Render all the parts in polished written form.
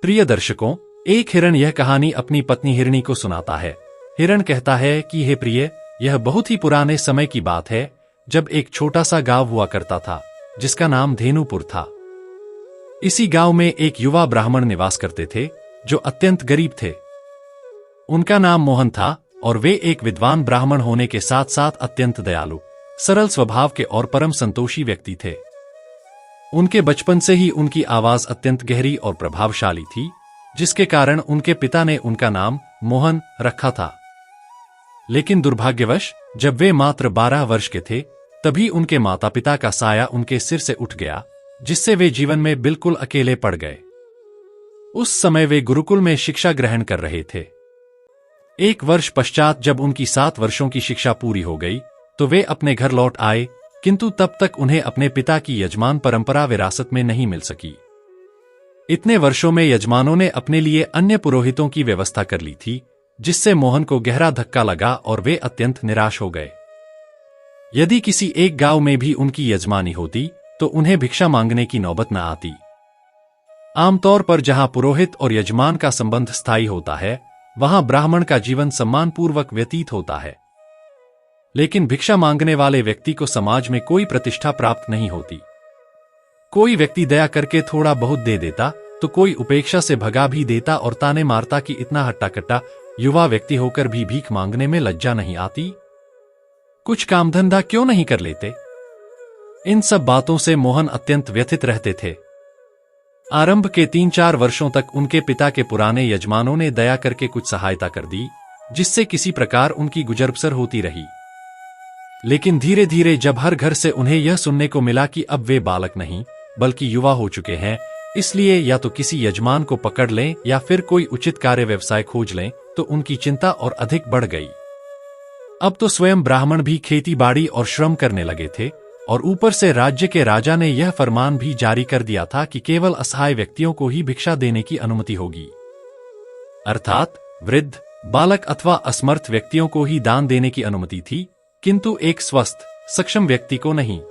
प्रिय दर्शकों, एक हिरण यह कहानी अपनी पत्नी हिरणी को सुनाता है। हिरण कहता है कि हे प्रिय, यह बहुत ही पुराने समय की बात है, जब एक छोटा सा गांव हुआ करता था जिसका नाम धेनुपुर था। इसी गांव में एक युवा ब्राह्मण निवास करते थे जो अत्यंत गरीब थे। उनका नाम मोहन था और वे एक विद्वान ब्राह्मण होने के साथ साथ अत्यंत दयालु, सरल स्वभाव के और परम संतोषी व्यक्ति थे। उनके बचपन से ही उनकी आवाज अत्यंत गहरी और प्रभावशाली थी, जिसके कारण उनके पिता ने उनका नाम मोहन रखा था। लेकिन दुर्भाग्यवश जब वे मात्र 12 वर्ष के थे, तभी उनके माता पिता का साया उनके सिर से उठ गया, जिससे वे जीवन में बिल्कुल अकेले पड़ गए। उस समय वे गुरुकुल में शिक्षा ग्रहण कर रहे थे। एक वर्ष पश्चात जब उनकी 7 वर्षों की शिक्षा पूरी हो गई, तो वे अपने घर लौट आए, किंतु तब तक उन्हें अपने पिता की यजमान परंपरा विरासत में नहीं मिल सकी। इतने वर्षों में यजमानों ने अपने लिए अन्य पुरोहितों की व्यवस्था कर ली थी, जिससे मोहन को गहरा धक्का लगा और वे अत्यंत निराश हो गए। यदि किसी एक गांव में भी उनकी यजमानी होती, तो उन्हें भिक्षा मांगने की नौबत न आती। आमतौर पर जहां पुरोहित और यजमान का संबंध स्थायी होता है, वहां ब्राह्मण का जीवन सम्मानपूर्वक व्यतीत होता है। लेकिन भिक्षा मांगने वाले व्यक्ति को समाज में कोई प्रतिष्ठा प्राप्त नहीं होती। कोई व्यक्ति दया करके थोड़ा बहुत दे देता, तो कोई उपेक्षा से भगा भी देता और ताने मारता कि इतना हट्टा कट्टा युवा व्यक्ति होकर भी भीख मांगने में लज्जा नहीं आती, कुछ काम धंधा क्यों नहीं कर लेते। इन सब बातों से मोहन अत्यंत व्यथित रहते थे। आरंभ के 3-4 वर्षों तक उनके पिता के पुराने यजमानों ने दया करके कुछ सहायता कर दी, जिससे किसी प्रकार उनकी गुजर बसर होती रही। लेकिन धीरे धीरे जब हर घर से उन्हें यह सुनने को मिला कि अब वे बालक नहीं बल्कि युवा हो चुके हैं, इसलिए या तो किसी यजमान को पकड़ लें या फिर कोई उचित कार्य व्यवसाय खोज लें, तो उनकी चिंता और अधिक बढ़ गई। अब तो स्वयं ब्राह्मण भी खेती बाड़ी और श्रम करने लगे थे, और ऊपर से राज्य के राजा ने यह फरमान भी जारी कर दिया था कि केवल असहाय व्यक्तियों को ही भिक्षा देने की अनुमति होगी। अर्थात वृद्ध, बालक अथवा असमर्थ व्यक्तियों को ही दान देने की अनुमति थी, किंतु एक स्वस्थ, सक्षम व्यक्ति को नहीं।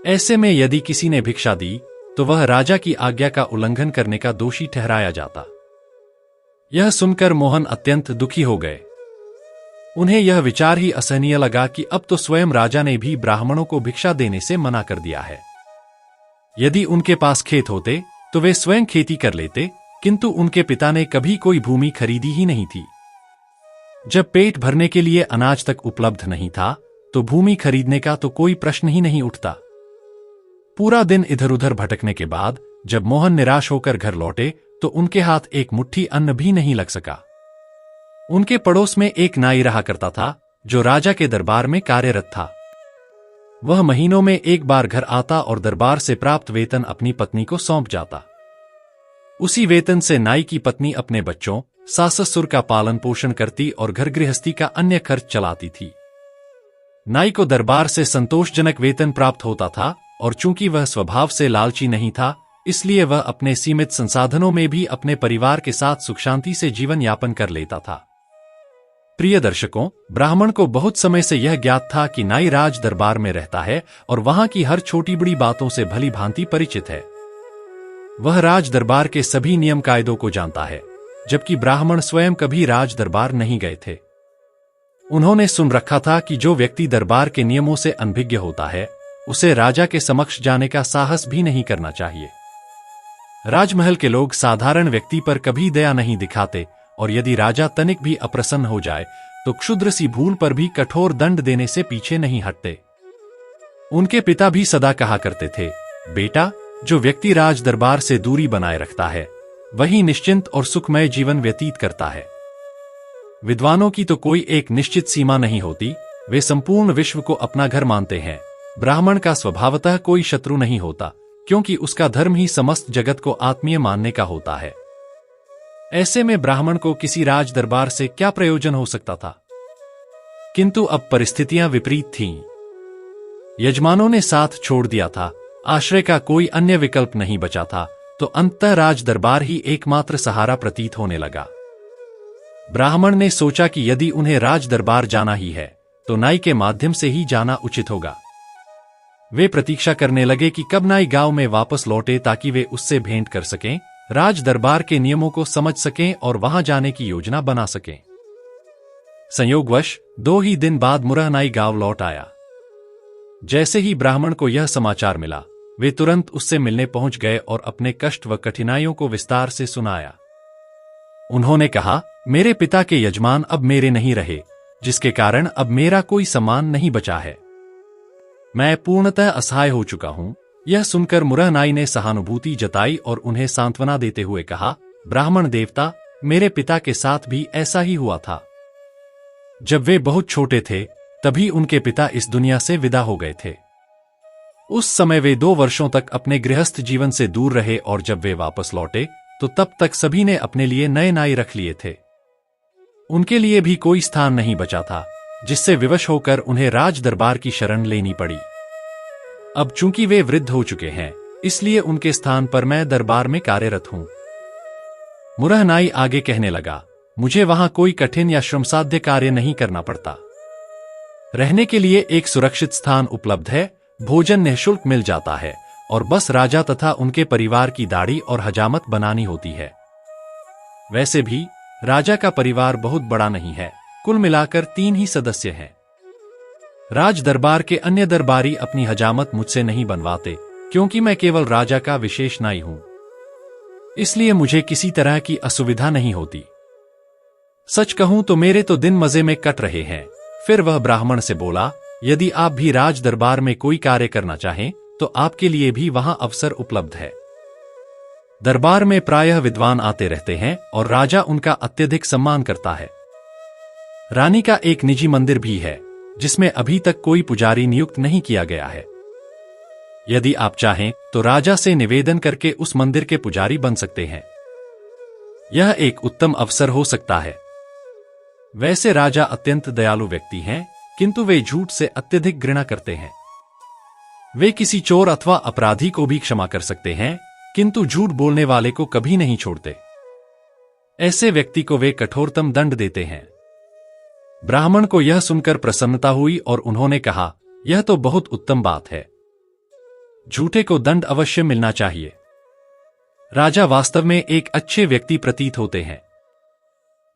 ऐसे में यदि किसी ने भिक्षा दी, तो वह राजा की आज्ञा का उल्लंघन करने का दोषी ठहराया जाता। यह सुनकर मोहन अत्यंत दुखी हो गए। उन्हें यह विचार ही असहनीय लगा कि अब तो स्वयं राजा ने भी ब्राह्मणों को भिक्षा देने से मना कर दिया है। यदि उनके पास खेत होते, तो वे स्वयं खेती कर लेते, किंतु उनके पिता ने कभी कोई भूमि खरीदी ही नहीं थी। जब पेट भरने के लिए अनाज तक उपलब्ध नहीं था, तो भूमि खरीदने का तो कोई प्रश्न ही नहीं उठता। पूरा दिन इधर उधर भटकने के बाद जब मोहन निराश होकर घर लौटे, तो उनके हाथ एक मुट्ठी अन्न भी नहीं लग सका। उनके पड़ोस में एक नाई रहा करता था, जो राजा के दरबार में कार्यरत था। वह महीनों में एक बार घर आता और दरबार से प्राप्त वेतन अपनी पत्नी को सौंप जाता। उसी वेतन से नाई की पत्नी अपने बच्चों, सास ससुर का पालन पोषण करती और घर गृहस्थी का अन्य खर्च चलाती थी। नाई को दरबार से संतोषजनक वेतन प्राप्त होता था, और चूंकि वह स्वभाव से लालची नहीं था, इसलिए वह अपने सीमित संसाधनों में भी अपने परिवार के साथ सुख शांति से जीवन यापन कर लेता था। प्रिय दर्शकों, ब्राह्मण को बहुत समय से यह ज्ञात था कि नाई राज दरबार में रहता है और वहां की हर छोटी बड़ी बातों से भली भांति परिचित है। वह राज दरबार के सभी नियम कायदों को जानता है, जबकि ब्राह्मण स्वयं कभी राज दरबार नहीं गए थे। उन्होंने सुन रखा था कि जो व्यक्ति दरबार के नियमों से अनभिज्ञ होता है, उसे राजा के समक्ष जाने का साहस भी नहीं करना चाहिए। राजमहल के लोग साधारण व्यक्ति पर कभी दया नहीं दिखाते, और यदि राजा तनिक भी अप्रसन्न हो जाए, तो क्षुद्र सी भूल पर भी कठोर दंड देने से पीछे नहीं हटते। उनके पिता भी सदा कहा करते थे, बेटा, जो व्यक्ति राज दरबार से दूरी बनाए रखता है, वही निश्चिंत और सुखमय जीवन व्यतीत करता है। विद्वानों की तो कोई एक निश्चित सीमा नहीं होती, वे संपूर्ण विश्व को अपना घर मानते हैं। ब्राह्मण का स्वभावतः कोई शत्रु नहीं होता, क्योंकि उसका धर्म ही समस्त जगत को आत्मीय मानने का होता है। ऐसे में ब्राह्मण को किसी राज दरबार से क्या प्रयोजन हो सकता था? किंतु अब परिस्थितियां विपरीत थीं। यजमानों ने साथ छोड़ दिया था, आश्रय का कोई अन्य विकल्प नहीं बचा था, तो अंततः राज दरबार ही एकमात्र सहारा प्रतीत होने लगा। ब्राह्मण ने सोचा कि यदि उन्हें राज दरबार जाना ही है, तो नाई के माध्यम से ही जाना उचित होगा। वे प्रतीक्षा करने लगे कि कब नाई गांव में वापस लौटे ताकि वे उससे भेंट कर सकें, राज दरबार के नियमों को समझ सकें और वहां जाने की योजना बना सकें। संयोगवश 2 ही दिन बाद मुरहनाई गांव लौट आया। जैसे ही ब्राह्मण को यह समाचार मिला, वे तुरंत उससे मिलने पहुंच गए और अपने कष्ट व कठिनाइयों को विस्तार से सुनाया। उन्होंने कहा, मेरे पिता के यजमान अब मेरे नहीं रहे, जिसके कारण अब मेरा कोई सम्मान नहीं बचा है। मैं पूर्णतः असहाय हो चुका हूं। यह सुनकर मुरहनाई ने सहानुभूति जताई और उन्हें सांत्वना देते हुए कहा, ब्राह्मण देवता, मेरे पिता के साथ भी ऐसा ही हुआ था। जब वे बहुत छोटे थे, तभी उनके पिता इस दुनिया से विदा हो गए थे। उस समय वे 2 वर्षों तक अपने गृहस्थ जीवन से दूर रहे और जब वे वापस लौटे तो तब तक सभी ने अपने लिए नए नाई रख लिए थे। उनके लिए भी कोई स्थान नहीं बचा था, जिससे विवश होकर उन्हें राज दरबार की शरण लेनी पड़ी। अब चूंकि वे वृद्ध हो चुके हैं, इसलिए उनके स्थान पर मैं दरबार में कार्यरत हूं। मुरहनाई आगे कहने लगा, मुझे वहां कोई कठिन या श्रमसाध्य कार्य नहीं करना पड़ता। रहने के लिए एक सुरक्षित स्थान उपलब्ध है, भोजन निःशुल्क मिल जाता है और बस राजा तथा उनके परिवार की दाढ़ी और हजामत बनानी होती है। वैसे भी राजा का परिवार बहुत बड़ा नहीं है, कुल मिलाकर 3 ही सदस्य हैं। राज दरबार के अन्य दरबारी अपनी हजामत मुझसे नहीं बनवाते, क्योंकि मैं केवल राजा का विशेष नाई हूं। इसलिए मुझे किसी तरह की असुविधा नहीं होती। सच कहूं तो मेरे तो दिन मजे में कट रहे हैं। फिर वह ब्राह्मण से बोला, यदि आप भी राज दरबार में कोई कार्य करना चाहें तो आपके लिए भी वहां अवसर उपलब्ध है। दरबार में प्रायः विद्वान आते रहते हैं और राजा उनका अत्यधिक सम्मान करता है। रानी का एक निजी मंदिर भी है, जिसमें अभी तक कोई पुजारी नियुक्त नहीं किया गया है। यदि आप चाहें तो राजा से निवेदन करके उस मंदिर के पुजारी बन सकते हैं। यह एक उत्तम अवसर हो सकता है। वैसे राजा अत्यंत दयालु व्यक्ति हैं, किंतु वे झूठ से अत्यधिक घृणा करते हैं। वे किसी चोर अथवा अपराधी को भी क्षमा कर सकते हैं, किंतु झूठ बोलने वाले को कभी नहीं छोड़ते। ऐसे व्यक्ति को वे कठोरतम दंड देते हैं। ब्राह्मण को यह सुनकर प्रसन्नता हुई और उन्होंने कहा, यह तो बहुत उत्तम बात है। झूठे को दंड अवश्य मिलना चाहिए। राजा वास्तव में एक अच्छे व्यक्ति प्रतीत होते हैं।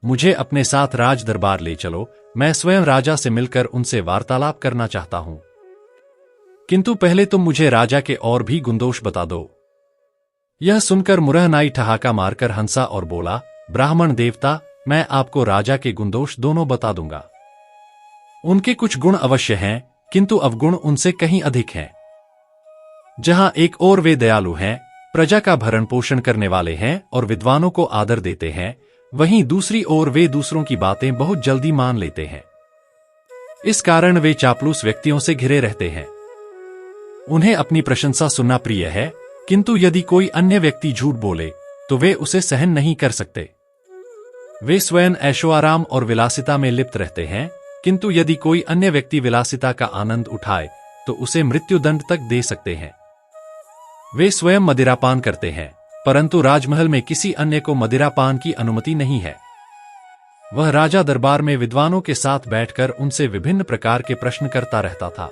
मुझे अपने साथ राज दरबार ले चलो, मैं स्वयं राजा से मिलकर उनसे वार्तालाप करना चाहता हूं। किंतु पहले तुम मुझे राजा के और भी गुणदोष बता दो। यह सुनकर मुरहनाई ठहाका मारकर हंसा और बोला, ब्राह्मण देवता, मैं आपको राजा के गुणदोष दोनों बता दूंगा। उनके कुछ गुण अवश्य हैं, किंतु अवगुण उनसे कहीं अधिक हैं। जहां एक ओर वे दयालु हैं, प्रजा का भरण पोषण करने वाले हैं और विद्वानों को आदर देते हैं, वहीं दूसरी ओर वे दूसरों की बातें बहुत जल्दी मान लेते हैं। इस कारण वे चापलूस व्यक्तियों से घिरे रहते हैं। उन्हें अपनी प्रशंसा सुनना प्रिय है, किंतु यदि कोई अन्य व्यक्ति झूठ बोले तो वे उसे सहन नहीं कर सकते। वे स्वयं ऐशोआराम और विलासिता में लिप्त रहते हैं, किंतु यदि कोई अन्य व्यक्ति विलासिता का आनंद उठाए तो उसे मृत्युदंड तक दे सकते हैं। वे स्वयं मदिरापान करते हैं, परंतु राजमहल में किसी अन्य को मदिरापान की अनुमति नहीं है। वह राजा दरबार में विद्वानों के साथ बैठकर उनसे विभिन्न प्रकार के प्रश्न करता रहता था।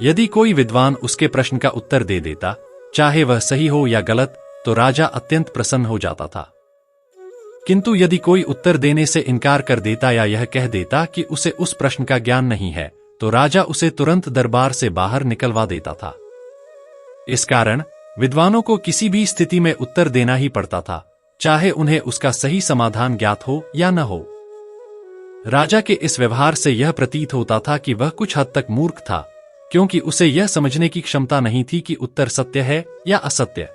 यदि कोई विद्वान उसके प्रश्न का उत्तर दे देता, चाहे वह सही हो या गलत, तो राजा अत्यंत प्रसन्न हो जाता था। किंतु यदि कोई उत्तर देने से इनकार कर देता या यह कह देता कि उसे उस प्रश्न का ज्ञान नहीं है, तो राजा उसे तुरंत दरबार से बाहर निकलवा देता था। इस कारण विद्वानों को किसी भी स्थिति में उत्तर देना ही पड़ता था, चाहे उन्हें उसका सही समाधान ज्ञात हो या न हो। राजा के इस व्यवहार से यह प्रतीत होता था कि वह कुछ हद तक मूर्ख था, क्योंकि उसे यह समझने की क्षमता नहीं थी कि उत्तर सत्य है या असत्य।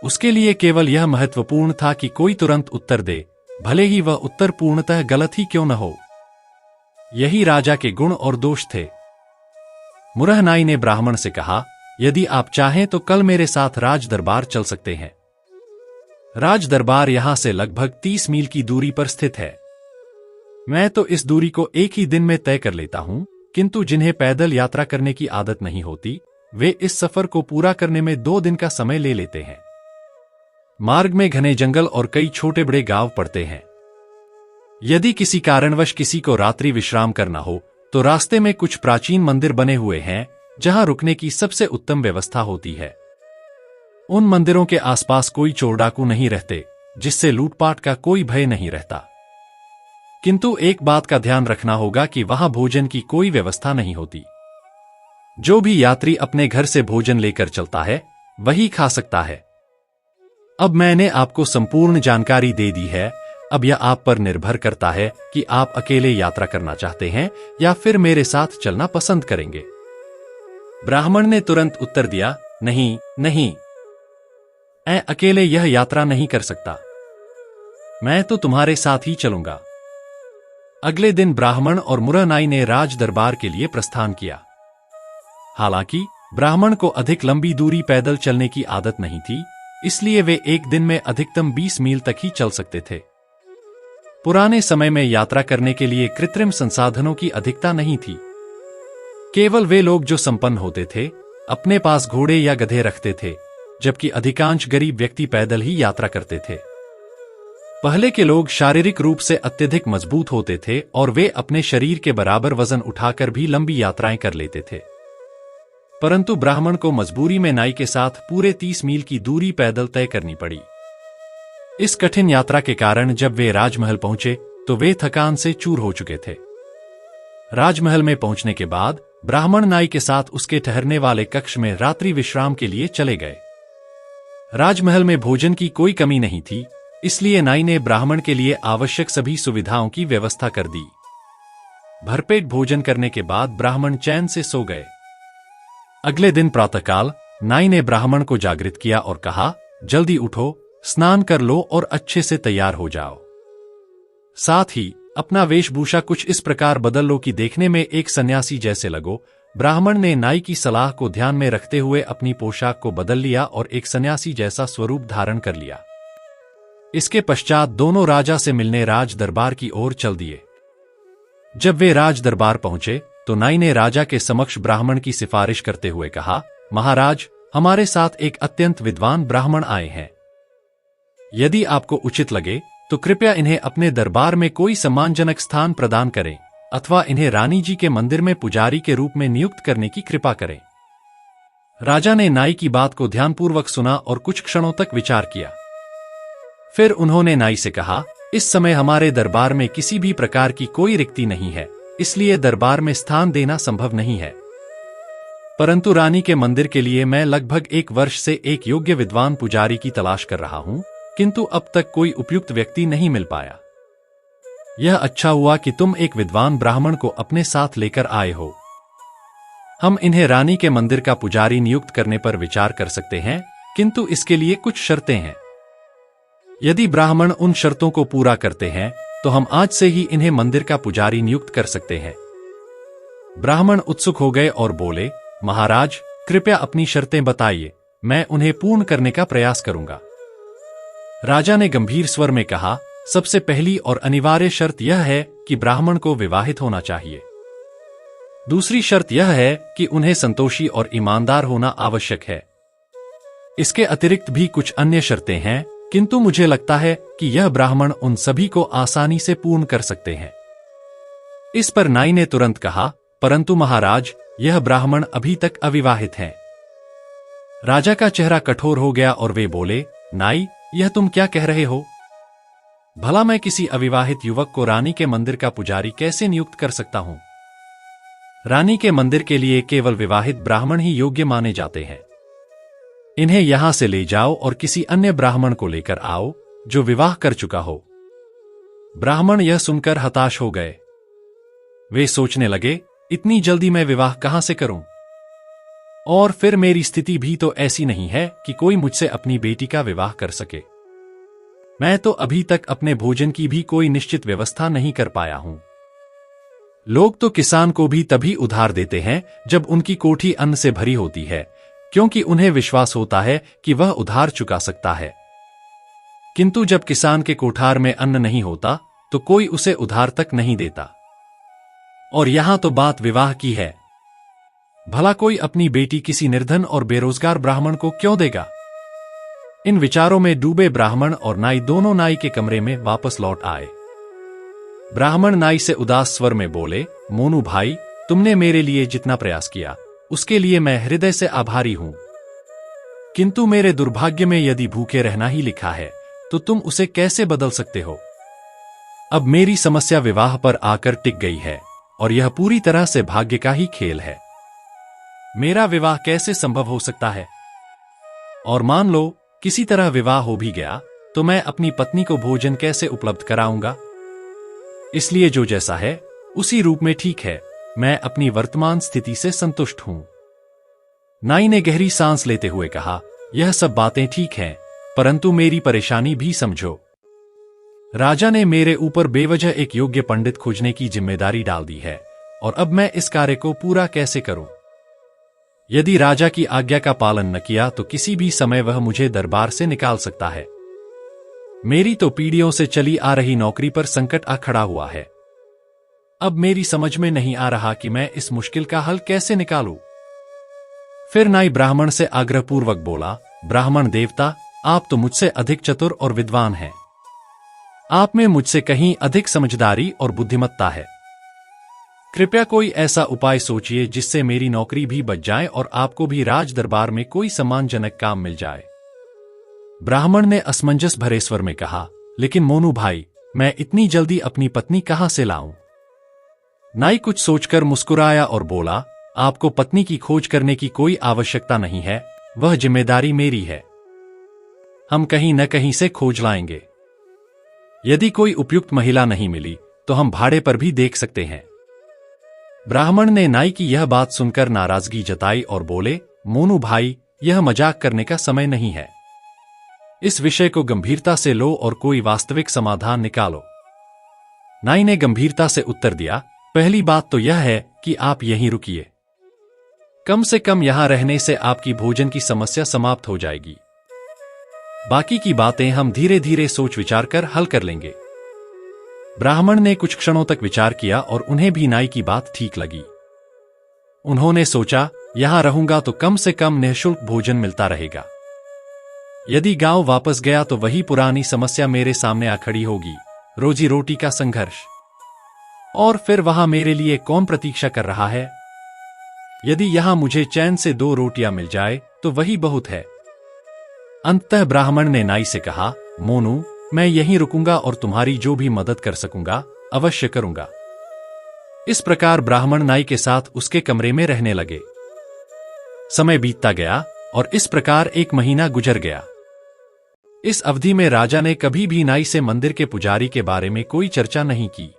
उसके लिए केवल यह महत्वपूर्ण था कि कोई तुरंत उत्तर दे, भले ही वह उत्तर पूर्णतः गलत ही क्यों न हो। यही राजा के गुण और दोष थे। मुरहनाई ने ब्राह्मण से कहा, यदि आप चाहें तो कल मेरे साथ राज दरबार चल सकते हैं। राज दरबार यहां से लगभग 30 मील की दूरी पर स्थित है। मैं तो इस दूरी को एक ही दिन में तय कर लेता हूं, किंतु जिन्हें पैदल यात्रा करने की आदत नहीं होती, वे इस सफर को पूरा करने में 2 दिन का समय ले लेते हैं। मार्ग में घने जंगल और कई छोटे बड़े गांव पड़ते हैं। यदि किसी कारणवश किसी को रात्रि विश्राम करना हो, तो रास्ते में कुछ प्राचीन मंदिर बने हुए हैं, जहां रुकने की सबसे उत्तम व्यवस्था होती है। उन मंदिरों के आसपास कोई चोर डाकू नहीं रहते, जिससे लूटपाट का कोई भय नहीं रहता। किंतु एक बात का ध्यान रखना होगा कि वहां भोजन की कोई व्यवस्था नहीं होती। जो भी यात्री अपने घर से भोजन लेकर चलता है वही खा सकता है। अब मैंने आपको संपूर्ण जानकारी दे दी है। अब यह आप पर निर्भर करता है कि आप अकेले यात्रा करना चाहते हैं या फिर मेरे साथ चलना पसंद करेंगे। ब्राह्मण ने तुरंत उत्तर दिया, नहीं नहीं, मैं अकेले यह यात्रा नहीं कर सकता। मैं तो तुम्हारे साथ ही चलूंगा। अगले दिन ब्राह्मण और मुरा नाई ने राज दरबार के लिए प्रस्थान किया। हालांकि ब्राह्मण को अधिक लंबी दूरी पैदल चलने की आदत नहीं थी, इसलिए वे एक दिन में अधिकतम 20 मील तक ही चल सकते थे। पुराने समय में यात्रा करने के लिए कृत्रिम संसाधनों की अधिकता नहीं थी। केवल वे लोग जो संपन्न होते थे अपने पास घोड़े या गधे रखते थे, जबकि अधिकांश गरीब व्यक्ति पैदल ही यात्रा करते थे। पहले के लोग शारीरिक रूप से अत्यधिक मजबूत होते थे और वे अपने शरीर के बराबर वजन उठाकर भी लंबी यात्राएं कर लेते थे। परंतु ब्राह्मण को मजबूरी में नाई के साथ पूरे 30 मील की दूरी पैदल तय करनी पड़ी। इस कठिन यात्रा के कारण जब वे राजमहल पहुंचे तो वे थकान से चूर हो चुके थे। राजमहल में पहुंचने के बाद ब्राह्मण नाई के साथ उसके ठहरने वाले कक्ष में रात्रि विश्राम के लिए चले गए। राजमहल में भोजन की कोई कमी नहीं थी, इसलिए नाई ने ब्राह्मण के लिए आवश्यक सभी सुविधाओं की व्यवस्था कर दी। भरपेट भोजन करने के बाद ब्राह्मण चैन से सो गए। अगले दिन प्रातःकाल नाई ने ब्राह्मण को जागृत किया और कहा, जल्दी उठो, स्नान कर लो और अच्छे से तैयार हो जाओ। साथ ही अपना वेशभूषा कुछ इस प्रकार बदल लो कि देखने में एक सन्यासी जैसे लगो। ब्राह्मण ने नाई की सलाह को ध्यान में रखते हुए अपनी पोशाक को बदल लिया और एक सन्यासी जैसा स्वरूप धारण कर लिया। इसके पश्चात दोनों राजा से मिलने राज दरबार की ओर चल दिए। जब वे राज दरबार पहुंचे तो नाई ने राजा के समक्ष ब्राह्मण की सिफारिश करते हुए कहा, महाराज, हमारे साथ एक अत्यंत विद्वान ब्राह्मण आए हैं। यदि आपको उचित लगे तो कृपया इन्हें अपने दरबार में कोई सम्मानजनक स्थान प्रदान करें अथवा इन्हें रानी जी के मंदिर में पुजारी के रूप में नियुक्त करने की कृपा करें। राजा ने नाई की बात को ध्यानपूर्वक सुना और कुछ क्षणों तक विचार किया। फिर उन्होंने नाई से कहा, इस समय हमारे दरबार में किसी भी प्रकार की कोई रिक्ति नहीं है, इसलिए दरबार में स्थान देना संभव नहीं है। परंतु रानी के मंदिर के लिए मैं लगभग 1 वर्ष से एक योग्य विद्वान पुजारी की तलाश कर रहा हूं, किंतु अब तक कोई उपयुक्त व्यक्ति नहीं मिल पाया। यह अच्छा हुआ कि तुम एक विद्वान ब्राह्मण को अपने साथ लेकर आए हो। हम इन्हें रानी के मंदिर का पुजारी नियुक्त करने पर विचार कर सकते हैं, किंतु इसके लिए कुछ शर्तें हैं। यदि ब्राह्मण उन शर्तों को पूरा करते हैं तो हम आज से ही इन्हें मंदिर का पुजारी नियुक्त कर सकते हैं। ब्राह्मण उत्सुक हो गए और बोले, महाराज, कृपया अपनी शर्तें बताइए, मैं उन्हें पूर्ण करने का प्रयास करूंगा। राजा ने गंभीर स्वर में कहा, सबसे पहली और अनिवार्य शर्त यह है कि ब्राह्मण को विवाहित होना चाहिए। दूसरी शर्त यह है कि उन्हें संतोषी और ईमानदार होना आवश्यक है। इसके अतिरिक्त भी कुछ अन्य शर्तें हैं, किंतु मुझे लगता है कि यह ब्राह्मण उन सभी को आसानी से पूर्ण कर सकते हैं। इस पर नाई ने तुरंत कहा, परंतु महाराज, यह ब्राह्मण अभी तक अविवाहित हैं। राजा का चेहरा कठोर हो गया और वे बोले, नाई, यह तुम क्या कह रहे हो? भला मैं किसी अविवाहित युवक को रानी के मंदिर का पुजारी कैसे नियुक्त कर सकता हूं? रानी के मंदिर के लिए केवल विवाहित ब्राह्मण ही योग्य माने जाते हैं। इन्हें यहां से ले जाओ और किसी अन्य ब्राह्मण को लेकर आओ जो विवाह कर चुका हो। ब्राह्मण यह सुनकर हताश हो गए। वे सोचने लगे, इतनी जल्दी मैं विवाह कहां से करूं? और फिर मेरी स्थिति भी तो ऐसी नहीं है कि कोई मुझसे अपनी बेटी का विवाह कर सके। मैं तो अभी तक अपने भोजन की भी कोई निश्चित व्यवस्था नहीं कर पाया हूं। लोग तो किसान को भी तभी उधार देते हैं जब उनकी कोठी अन्न से भरी होती है, क्योंकि उन्हें विश्वास होता है कि वह उधार चुका सकता है। किंतु जब किसान के कोठार में अन्न नहीं होता तो कोई उसे उधार तक नहीं देता। और यहां तो बात विवाह की है। भला कोई अपनी बेटी किसी निर्धन और बेरोजगार ब्राह्मण को क्यों देगा? इन विचारों में डूबे ब्राह्मण और नाई दोनों नाई के कमरे में वापस लौट आए। ब्राह्मण नाई से उदास स्वर में बोले, मोनू भाई, तुमने मेरे लिए जितना प्रयास किया उसके लिए मैं हृदय से आभारी हूं। किंतु मेरे दुर्भाग्य में यदि भूखे रहना ही लिखा है तो तुम उसे कैसे बदल सकते हो? अब मेरी समस्या विवाह पर आकर टिक गई है और यह पूरी तरह से भाग्य का ही खेल है। मेरा विवाह कैसे संभव हो सकता है? और मान लो किसी तरह विवाह हो भी गया तो मैं अपनी पत्नी को भोजन कैसे उपलब्ध कराऊंगा? इसलिए जो जैसा है उसी रूप में ठीक है। मैं अपनी वर्तमान स्थिति से संतुष्ट हूं। नाई ने गहरी सांस लेते हुए कहा, यह सब बातें ठीक हैं, परंतु मेरी परेशानी भी समझो। राजा ने मेरे ऊपर बेवजह एक योग्य पंडित खोजने की जिम्मेदारी डाल दी है और अब मैं इस कार्य को पूरा कैसे करूं? यदि राजा की आज्ञा का पालन न किया तो किसी भी समय वह मुझे दरबार से निकाल सकता है। मेरी तो पीढ़ियों से चली आ रही नौकरी पर संकट आ खड़ा हुआ है। अब मेरी समझ में नहीं आ रहा कि मैं इस मुश्किल का हल कैसे निकालूं। फिर नाई ब्राह्मण से आग्रहपूर्वक बोला, ब्राह्मण देवता, आप तो मुझसे अधिक चतुर और विद्वान हैं। आप में मुझसे कहीं अधिक समझदारी और बुद्धिमत्ता है। कृपया कोई ऐसा उपाय सोचिए जिससे मेरी नौकरी भी बच जाए और आपको भी राज दरबार में कोई सम्मानजनक काम मिल जाए। ब्राह्मण ने असमंजस भरे स्वर में कहा, लेकिन मोनू भाई, मैं इतनी जल्दी अपनी पत्नी कहां से लाऊं? नाई कुछ सोचकर मुस्कुराया और बोला, आपको पत्नी की खोज करने की कोई आवश्यकता नहीं है, वह जिम्मेदारी मेरी है। हम कहीं न कहीं से खोज लाएंगे। यदि कोई उपयुक्त महिला नहीं मिली तो हम भाड़े पर भी देख सकते हैं। ब्राह्मण ने नाई की यह बात सुनकर नाराजगी जताई और बोले, मोनू भाई, यह मजाक करने का समय नहीं है। इस विषय को गंभीरता से लो और कोई वास्तविक समाधान निकालो। नाई ने गंभीरता से उत्तर दिया, पहली बात तो यह है कि आप यहीं रुकिए। कम से कम यहां रहने से आपकी भोजन की समस्या समाप्त हो जाएगी। बाकी की बातें हम धीरे धीरे सोच विचार कर हल कर लेंगे। ब्राह्मण ने कुछ क्षणों तक विचार किया और उन्हें भी नाई की बात ठीक लगी। उन्होंने सोचा, यहां रहूंगा तो कम से कम निःशुल्क भोजन मिलता रहेगा। यदि गांव वापस गया तो वही पुरानी समस्या मेरे सामने आ खड़ी होगी, रोजी रोटी का संघर्ष। और फिर वहां मेरे लिए कौन प्रतीक्षा कर रहा है? यदि यहां मुझे चैन से 2 रोटियां मिल जाए तो वही बहुत है। अंततः ब्राह्मण ने नाई से कहा, मोनू, मैं यहीं रुकूंगा और तुम्हारी जो भी मदद कर सकूंगा अवश्य करूंगा। इस प्रकार ब्राह्मण नाई के साथ उसके कमरे में रहने लगे। समय बीतता गया और इस प्रकार 1 महीना गुजर गया। इस अवधि में राजा ने कभी भी नाई से मंदिर के पुजारी के बारे में कोई चर्चा नहीं की।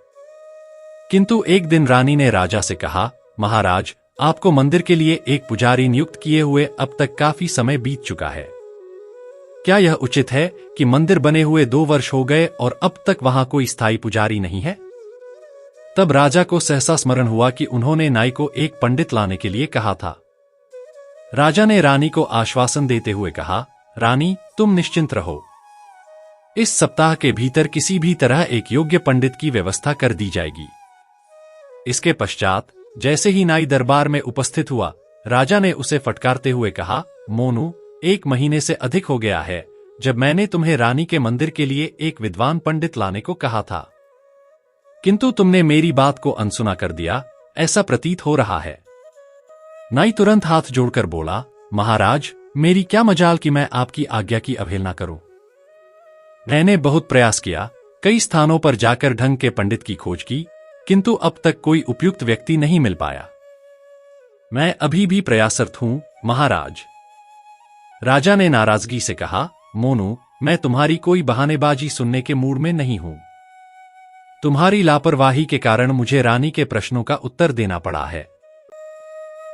किंतु एक दिन रानी ने राजा से कहा, महाराज, आपको मंदिर के लिए एक पुजारी नियुक्त किए हुए अब तक काफी समय बीत चुका है। क्या यह उचित है कि मंदिर बने हुए 2 वर्ष हो गए और अब तक वहां कोई स्थायी पुजारी नहीं है? तब राजा को सहसा स्मरण हुआ कि उन्होंने नाई को एक पंडित लाने के लिए कहा था। राजा ने रानी को आश्वासन देते हुए कहा, रानी, तुम निश्चिंत रहो। इस सप्ताह के भीतर किसी भी तरह एक योग्य पंडित की व्यवस्था कर दी जाएगी। इसके पश्चात जैसे ही नाई दरबार में उपस्थित हुआ, राजा ने उसे फटकारते हुए कहा, मोनू, 1 महीने से अधिक हो गया है जब मैंने तुम्हें रानी के मंदिर के लिए एक विद्वान पंडित लाने को कहा था, किंतु तुमने मेरी बात को अनसुना कर दिया, ऐसा प्रतीत हो रहा है। नाई तुरंत हाथ जोड़कर बोला, महाराज, मेरी क्या मजाल कि मैं आपकी आज्ञा की अवहेलना करूं। मैंने बहुत प्रयास किया, कई स्थानों पर जाकर ढंग के पंडित की खोज की, किंतु अब तक कोई उपयुक्त व्यक्ति नहीं मिल पाया। मैं अभी भी प्रयासरत हूं, महाराज। राजा ने नाराजगी से कहा, मोनू, मैं तुम्हारी कोई बहानेबाजी सुनने के मूड में नहीं हूं। तुम्हारी लापरवाही के कारण मुझे रानी के प्रश्नों का उत्तर देना पड़ा है।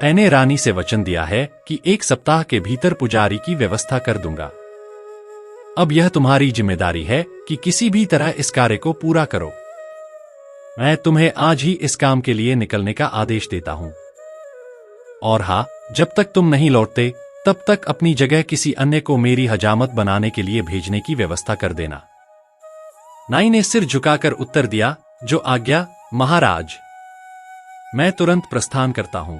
मैंने रानी से वचन दिया है कि 1 सप्ताह के भीतर पुजारी की व्यवस्था कर दूंगा। अब यह तुम्हारी जिम्मेदारी है कि किसी भी तरह इस कार्य को पूरा करो। मैं तुम्हें आज ही इस काम के लिए निकलने का आदेश देता हूं। और हाँ, जब तक तुम नहीं लौटते तब तक अपनी जगह किसी अन्य को मेरी हजामत बनाने के लिए भेजने की व्यवस्था कर देना। नाई ने सिर झुकाकर उत्तर दिया, जो आज्ञा, महाराज। मैं तुरंत प्रस्थान करता हूं।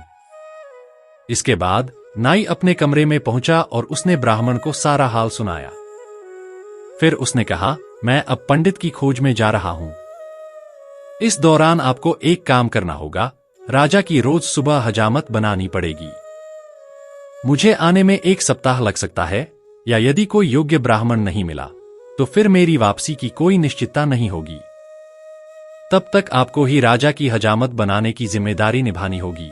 इसके बाद नाई अपने कमरे में पहुंचा और उसने ब्राह्मण को सारा हाल सुनाया। फिर उसने कहा, मैं अब पंडित की खोज में जा रहा हूं। इस दौरान आपको एक काम करना होगा, राजा की रोज सुबह हजामत बनानी पड़ेगी। मुझे आने में 1 सप्ताह लग सकता है, या यदि कोई योग्य ब्राह्मण नहीं मिला तो फिर मेरी वापसी की कोई निश्चितता नहीं होगी। तब तक आपको ही राजा की हजामत बनाने की जिम्मेदारी निभानी होगी।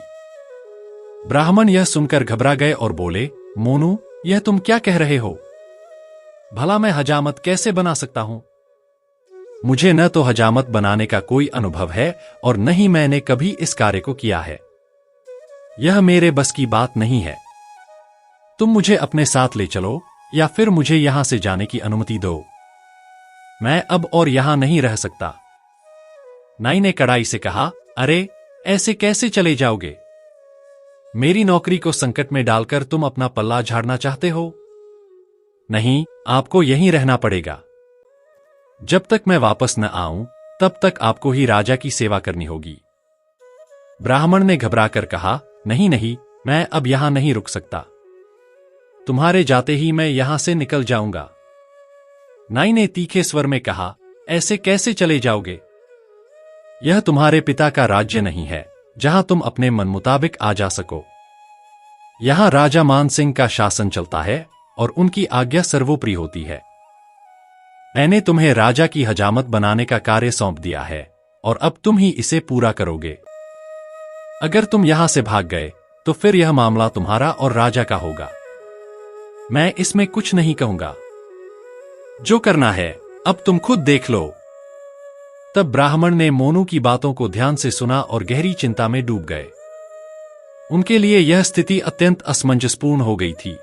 ब्राह्मण यह सुनकर घबरा गए और बोले, मोनू, यह तुम क्या कह रहे हो? भला मैं हजामत कैसे बना सकता हूं? मुझे न तो हजामत बनाने का कोई अनुभव है और न ही मैंने कभी इस कार्य को किया है। यह मेरे बस की बात नहीं है। तुम मुझे अपने साथ ले चलो या फिर मुझे यहां से जाने की अनुमति दो। मैं अब और यहां नहीं रह सकता। नाई ने कड़ाई से कहा, अरे, ऐसे कैसे चले जाओगे? मेरी नौकरी को संकट में डालकर तुम अपना पल्ला झाड़ना चाहते हो? नहीं, आपको यहीं रहना पड़ेगा। जब तक मैं वापस न आऊं तब तक आपको ही राजा की सेवा करनी होगी। ब्राह्मण ने घबराकर कहा, नहीं नहीं, मैं अब यहां नहीं रुक सकता। तुम्हारे जाते ही मैं यहां से निकल जाऊंगा। नाई ने तीखे स्वर में कहा, ऐसे कैसे चले जाओगे? यह तुम्हारे पिता का राज्य नहीं है जहां तुम अपने मन मुताबिक आ जा सको। यहां राजा मान सिंह का शासन चलता है और उनकी आज्ञा सर्वोपरि होती है। मैंने तुम्हें राजा की हजामत बनाने का कार्य सौंप दिया है और अब तुम ही इसे पूरा करोगे। अगर तुम यहां से भाग गए तो फिर यह मामला तुम्हारा और राजा का होगा। मैं इसमें कुछ नहीं कहूंगा। जो करना है अब तुम खुद देख लो। तब ब्राह्मण ने मोनू की बातों को ध्यान से सुना और गहरी चिंता में डूब गए। उनके लिए यह स्थिति अत्यंत असमंजसपूर्ण हो गई थी।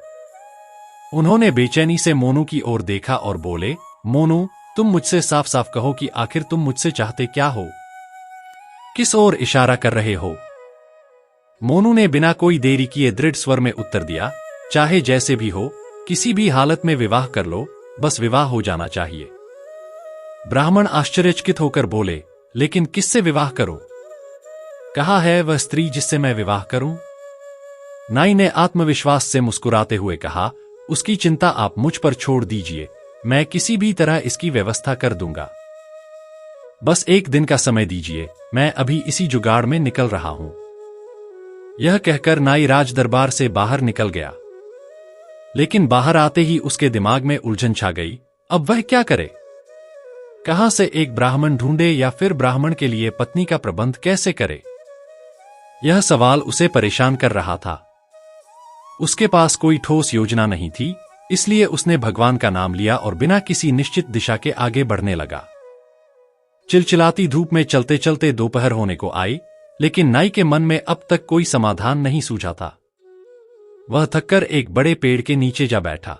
उन्होंने बेचैनी से मोनू की ओर देखा और बोले, मोनू, तुम मुझसे साफ साफ कहो कि आखिर तुम मुझसे चाहते क्या हो? किस ओर इशारा कर रहे हो? मोनू ने बिना कोई देरी किए दृढ़ स्वर में उत्तर दिया, चाहे जैसे भी हो, किसी भी हालत में विवाह कर लो, बस विवाह हो जाना चाहिए। ब्राह्मण आश्चर्यचकित होकर बोले, लेकिन किससे विवाह करो? कहा है वह स्त्री जिससे मैं विवाह करूं? नाई ने आत्मविश्वास से मुस्कुराते हुए कहा, उसकी चिंता आप मुझ पर छोड़ दीजिए, मैं किसी भी तरह इसकी व्यवस्था कर दूंगा। बस 1 दिन का समय दीजिए, मैं अभी इसी जुगाड़ में निकल रहा हूं। यह कहकर नाई राज दरबार से बाहर निकल गया। लेकिन बाहर आते ही उसके दिमाग में उलझन छा गई। अब वह क्या करे? कहां से एक ब्राह्मण ढूंढे या फिर ब्राह्मण के लिए पत्नी का प्रबंध कैसे करे? यह सवाल उसे परेशान कर रहा था। उसके पास कोई ठोस योजना नहीं थी, इसलिए उसने भगवान का नाम लिया और बिना किसी निश्चित दिशा के आगे बढ़ने लगा। चिलचिलाती धूप में चलते चलते दोपहर होने को आई, लेकिन नाई के मन में अब तक कोई समाधान नहीं सूझा था। वह थककर एक बड़े पेड़ के नीचे जा बैठा।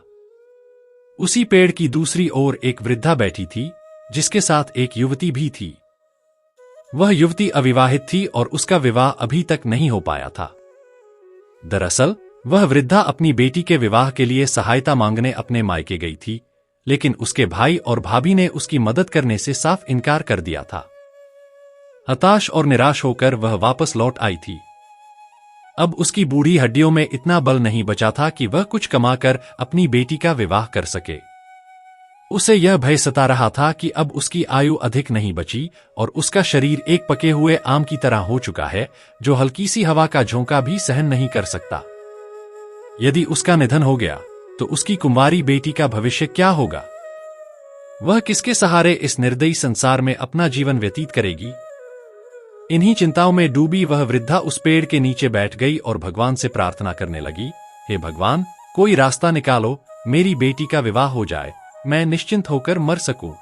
उसी पेड़ की दूसरी ओर एक वृद्धा बैठी थी, जिसके साथ एक युवती भी थी। वह युवती अविवाहित थी और उसका विवाह अभी तक नहीं हो पाया था। दरअसल वह वृद्धा अपनी बेटी के विवाह के लिए सहायता मांगने अपने मायके गई थी, लेकिन उसके भाई और भाभी ने उसकी मदद करने से साफ इनकार कर दिया था। हताश और निराश होकर वह वापस लौट आई थी। अब उसकी बूढ़ी हड्डियों में इतना बल नहीं बचा था कि वह कुछ कमाकर अपनी बेटी का विवाह कर सके। उसे यह भय सता रहा था कि अब उसकी आयु अधिक नहीं बची और उसका शरीर एक पके हुए आम की तरह हो चुका है, जो हल्की सी हवा का झोंका भी सहन नहीं कर सकता। यदि उसका निधन हो गया तो उसकी कुंवारी बेटी का भविष्य क्या होगा? वह किसके सहारे इस निर्दयी संसार में अपना जीवन व्यतीत करेगी? इन्हीं चिंताओं में डूबी वह वृद्धा उस पेड़ के नीचे बैठ गई और भगवान से प्रार्थना करने लगी, हे भगवान, कोई रास्ता निकालो, मेरी बेटी का विवाह हो जाए, मैं निश्चिंत होकर मर सकूं।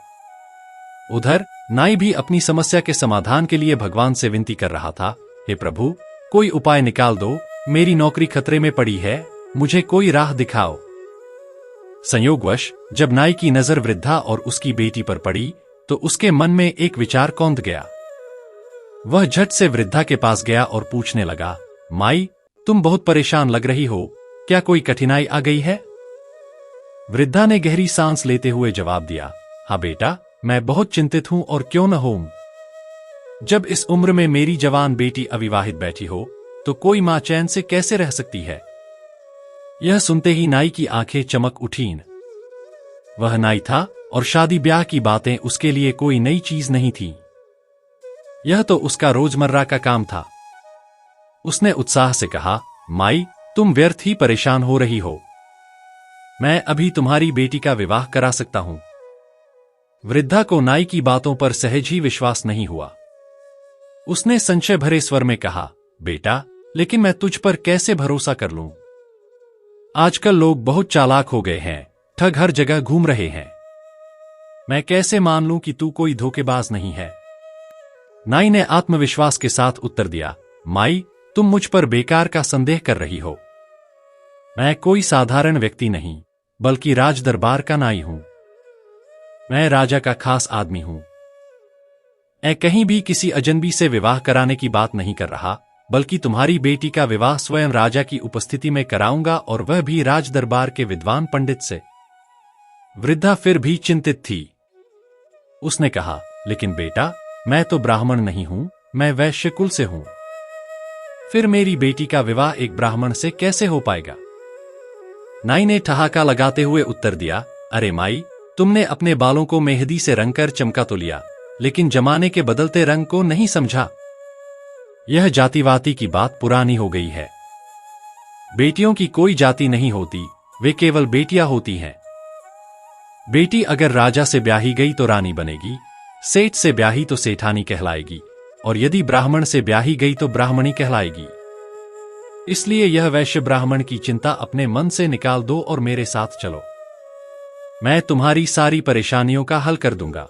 उधर नाई भी अपनी समस्या के समाधान के लिए भगवान से विनती कर रहा था, हे प्रभु, कोई उपाय निकाल दो, मेरी नौकरी खतरे में पड़ी है, मुझे कोई राह दिखाओ। संयोगवश जब नाई की नजर वृद्धा और उसकी बेटी पर पड़ी तो उसके मन में एक विचार कौंध गया। वह झट से वृद्धा के पास गया और पूछने लगा, माई, तुम बहुत परेशान लग रही हो, क्या कोई कठिनाई आ गई है? वृद्धा ने गहरी सांस लेते हुए जवाब दिया, हाँ बेटा, मैं बहुत चिंतित हूं और क्यों न हूं। जब इस उम्र में मेरी जवान बेटी अविवाहित बैठी हो तो कोई मां चैन से कैसे रह सकती है? यह सुनते ही नाई की आंखें चमक उठीं। वह नाई था और शादी ब्याह की बातें उसके लिए कोई नई चीज नहीं थी। यह तो उसका रोजमर्रा का काम था। उसने उत्साह से कहा, माई, तुम व्यर्थ ही परेशान हो रही हो। मैं अभी तुम्हारी बेटी का विवाह करा सकता हूं। वृद्धा को नाई की बातों पर सहज ही विश्वास नहीं हुआ। उसने संशय भरे स्वर में कहा, बेटा, लेकिन मैं तुझ पर कैसे भरोसा कर लूं? आजकल लोग बहुत चालाक हो गए हैं, ठग हर जगह घूम रहे हैं। मैं कैसे मान लूं कि तू कोई धोखेबाज नहीं है? नाई ने आत्मविश्वास के साथ उत्तर दिया, माई, तुम मुझ पर बेकार का संदेह कर रही हो। मैं कोई साधारण व्यक्ति नहीं, बल्कि राजदरबार का नाई हूं। मैं राजा का खास आदमी हूं। मैं कहीं भी किसी अजनबी से विवाह कराने की बात नहीं कर रहा, बल्कि तुम्हारी बेटी का विवाह स्वयं राजा की उपस्थिति में कराऊंगा, और वह भी राजदरबार के विद्वान पंडित से। वृद्धा फिर भी चिंतित थी। उसने कहा, लेकिन बेटा, मैं तो ब्राह्मण नहीं हूं, मैं वैश्य कुल से हूं। फिर मेरी बेटी का विवाह एक ब्राह्मण से कैसे हो पाएगा? नाई ने ठहाका लगाते हुए उत्तर दिया, अरे माई, तुमने अपने बालों को मेहंदी से रंगकर चमका तो लिया, लेकिन जमाने के बदलते रंग को नहीं समझा। यह जातिवादी की बात पुरानी हो गई है। बेटियों की कोई जाति नहीं होती, वे केवल बेटियां होती हैं। बेटी अगर राजा से ब्याही गई तो रानी बनेगी, सेठ से ब्याही तो सेठानी कहलाएगी, और यदि ब्राह्मण से ब्याही गई तो ब्राह्मणी कहलाएगी। इसलिए यह वैश्य ब्राह्मण की चिंता अपने मन से निकाल दो और मेरे साथ चलो। मैं तुम्हारी सारी परेशानियों का हल कर दूंगा।